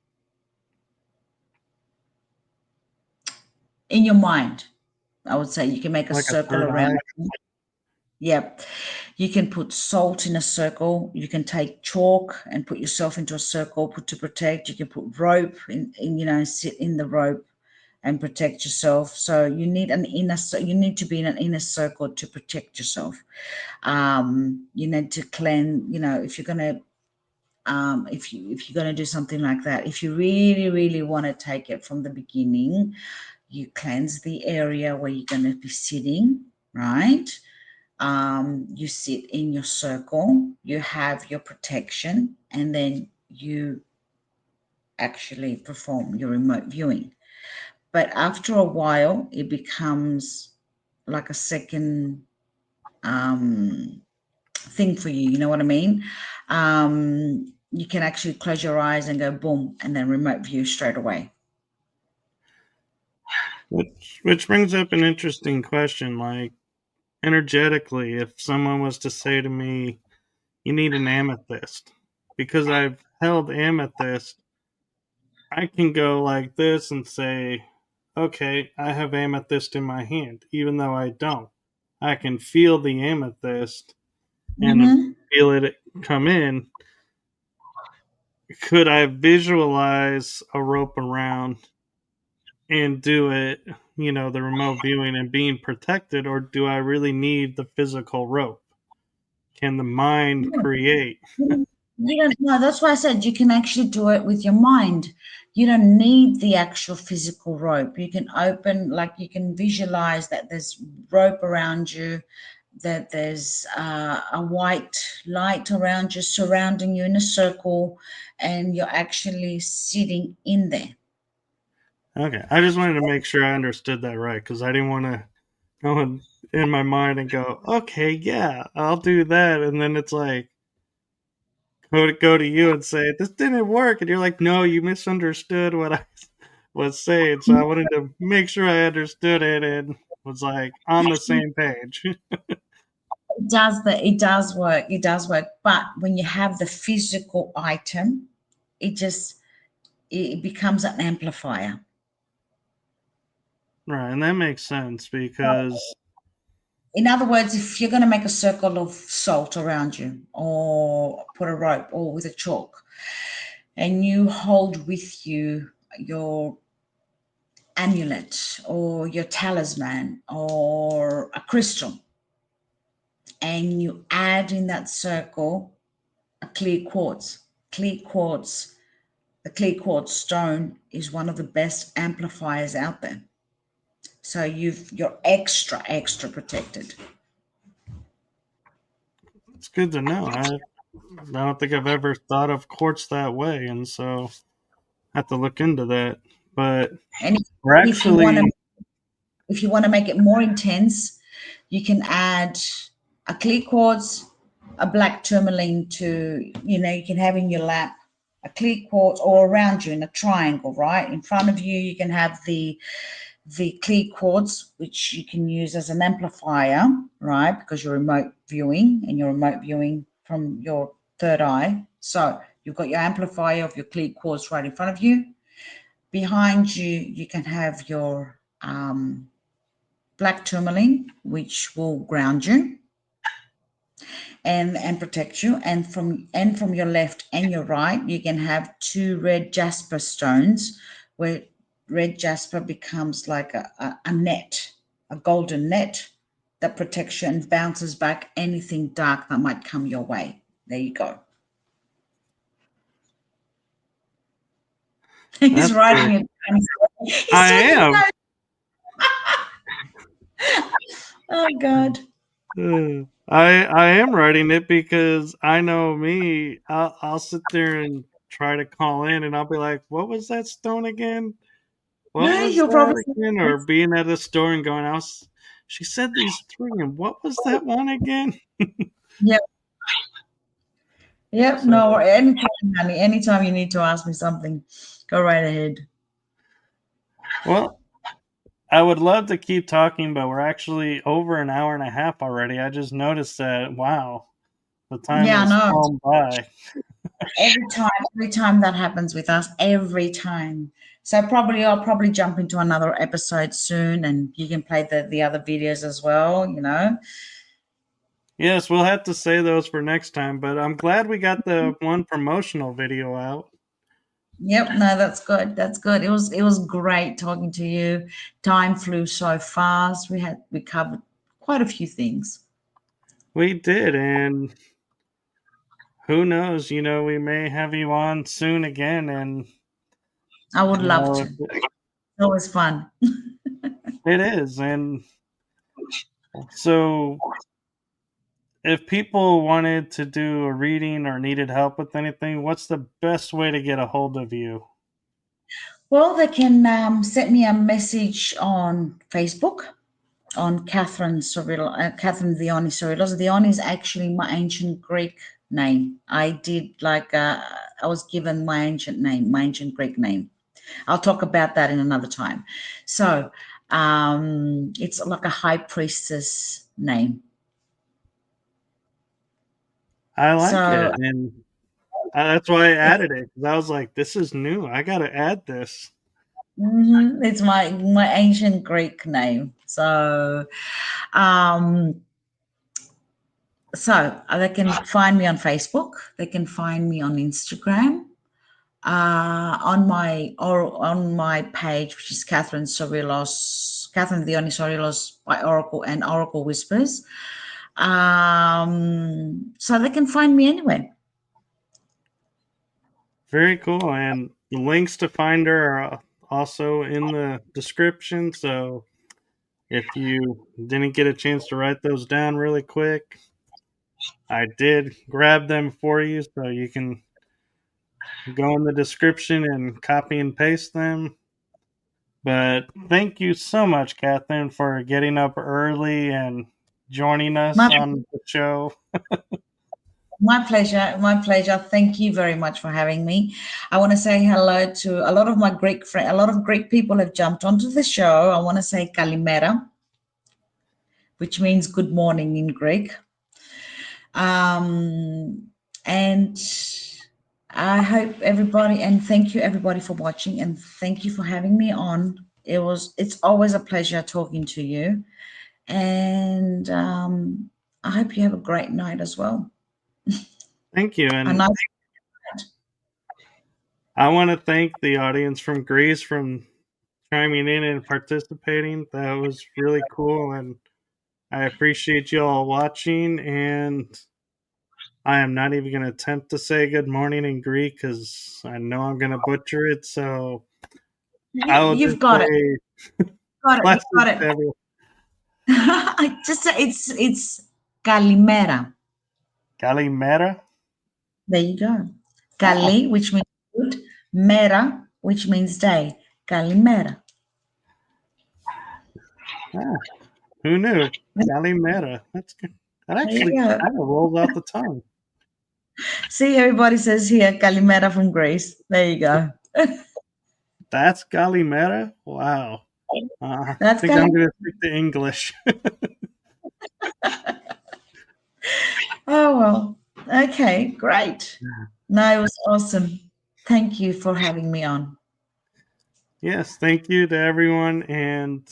S2: in your mind, I would say you can make a
S1: Like a
S2: circle
S1: third eye.
S2: around. Yep. You can put salt in a circle. You can take chalk and put yourself into a circle to protect. You can put rope sit in the rope and protect yourself. So you need to be in an inner circle to protect yourself. You need to cleanse, if you're gonna if you're gonna do something like that, if you really, really want to take it from the beginning, you cleanse the area where you're gonna be sitting, right? You sit in your circle, you have your protection, and then you actually perform your remote viewing. But after a while, it becomes like a second thing for you. You know what I mean? You can actually close your eyes and go boom, and then remote view straight away.
S1: Which brings up an interesting question. Like, energetically, if someone was to say to me, you need an amethyst, because I've held amethyst, I can go like this and say, okay, I have amethyst in my hand, even though I don't. I can feel the amethyst and
S2: Mm-hmm.
S1: feel it come in. Could I visualize a rope around and do it, the remote viewing and being protected, or do I really need the physical rope? Can the mind create?
S2: You don't know. That's why I said you can actually do it with your mind. You don't need the actual physical rope. You can open, like you can visualize that there's rope around you, that there's a white light around you, surrounding you in a circle, and you're actually sitting in there.
S1: Okay, I just wanted to make sure I understood that right, because I didn't want to go in my mind and go, okay, yeah, I'll do that, and then it's like go to you and say this didn't work, and you're like, no, you misunderstood what I was saying. So I wanted to make sure I understood it and was like on the same page.
S2: It does work. It does work. But when you have the physical item, it just it becomes an amplifier.
S1: Right, and that makes sense because
S2: In other words, if you're going to make a circle of salt around you, or put a rope, or with a chalk, and you hold with you your amulet or your talisman or a crystal, and you add in that circle a clear quartz, clear quartz, the clear quartz stone is one of the best amplifiers out there. So you're extra protected.
S1: it's good to know. I don't think I've ever thought of quartz that way, and so I have to look into that. But
S2: And
S1: we're
S2: if you want to
S1: actually
S2: if you want to make it more intense, you can add a clear quartz, a black tourmaline to, you can have in your lap a clear quartz, or around you in a triangle, right? In front of you, you can have the clear quartz, which you can use as an amplifier, right? Because you're remote viewing and you're remote viewing from your third eye. So you've got your amplifier of your clear quartz right in front of you. Behind you, you can have your black tourmaline, which will ground you and protect you. And from your left and your right, you can have two red jasper stones, where red jasper becomes like a net, a golden net that protects you and bounces back anything dark that might come your way. There you go. He's
S1: that's
S2: writing
S1: cool.
S2: it down. He's
S1: I
S2: taking
S1: am.
S2: notes. Oh God.
S1: I am writing it because I know me. I'll sit there and try to call in, and I'll be like, "What was that stone again? What was
S2: You'll probably
S1: that again?" Or being at a store and going, She said these three, and what was that one again?"
S2: yeah. Yep. No,
S1: So,
S2: anytime, honey. Anytime you need to ask me something, go right ahead.
S1: well, I would love to keep talking, but we're actually over an hour and a half already. I just noticed that. Wow, the time
S2: Yeah, I
S1: has
S2: know.
S1: flown by.
S2: Every time that happens with us, every time. So I'll probably jump into another episode soon, and you can play the other videos as well.
S1: Yes, we'll have to say those for next time, but I'm glad we got the one promotional video out.
S2: Yep, no, that's good. That's good. It was great talking to you. Time flew so fast. We covered quite a few things.
S1: We did, and who knows, we may have you on soon again, and
S2: I would love to.
S1: if
S2: It's always fun.
S1: it is. And so if people wanted to do a reading or needed help with anything, what's the best way to get a hold of you?
S2: Well, they can send me a message on Facebook, on Kathrine Dione Sorilos. Dione is actually my ancient Greek name. I was given my ancient Greek name. I'll talk about that in another time. So it's like a high priestess name.
S1: I like it, and that's why I added it, because I was like, "This is new. I got to add this."
S2: It's my ancient Greek name. So they can find me on Facebook. They can find me on Instagram. On my page, which is Kathrine Dione Sorilos by Oracle and Oracle Whispers. So they can find me anywhere.
S1: Very cool, and the links to find her are also in the description. So if you didn't get a chance to write those down really quick, I did grab them for you, so you can go in the description and copy and paste them. But thank you so much, Kathrine, for getting up early and joining us on the show.
S2: My pleasure. My pleasure. Thank you very much for having me. I want to say hello to a lot of my Greek friends. A lot of Greek people have jumped onto the show. I want to say kalimera, which means good morning in Greek. And I hope everybody, and thank you everybody for watching, and thank you for having me on. It's always a pleasure talking to you, and I hope you have a great night as well.
S1: Thank you, and I want to thank the audience from Greece from chiming in and participating. That was really cool, and I appreciate you all watching. And I am not even going to attempt to say good morning in Greek because I know I'm going to butcher it. So
S2: you've got it. Got it. Got it. Just it's kalimera.
S1: Kalimera.
S2: There you go. Kali, which means good. Mera, which means day. Kalimera.
S1: Who knew? Kalimera. That's good. That actually kind of rolls off the tongue.
S2: See, everybody says here Kalimera from Greece. There you go.
S1: That's Kalimera? Wow. I think I'm going to stick to English.
S2: Oh, well. Okay, great. No, it was awesome. Thank you for having me on.
S1: Yes, thank you to everyone, and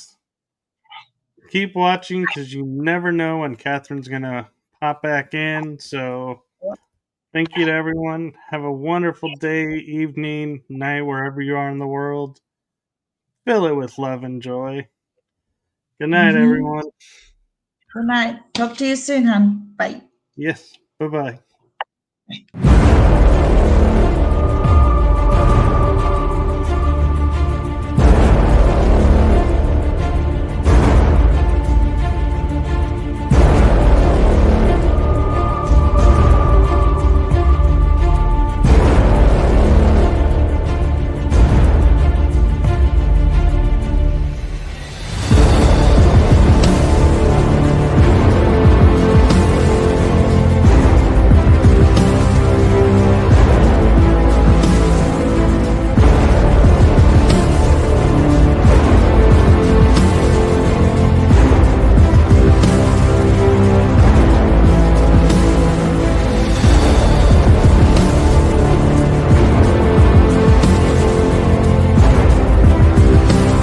S1: keep watching because you never know when Kathrine's going to pop back in. So thank you to everyone. Have a wonderful day, evening, night, wherever you are in the world. Fill it with love and joy. Good night, everyone.
S2: Good night. Talk to you soon, hon. Bye.
S1: Yes. Bye-bye.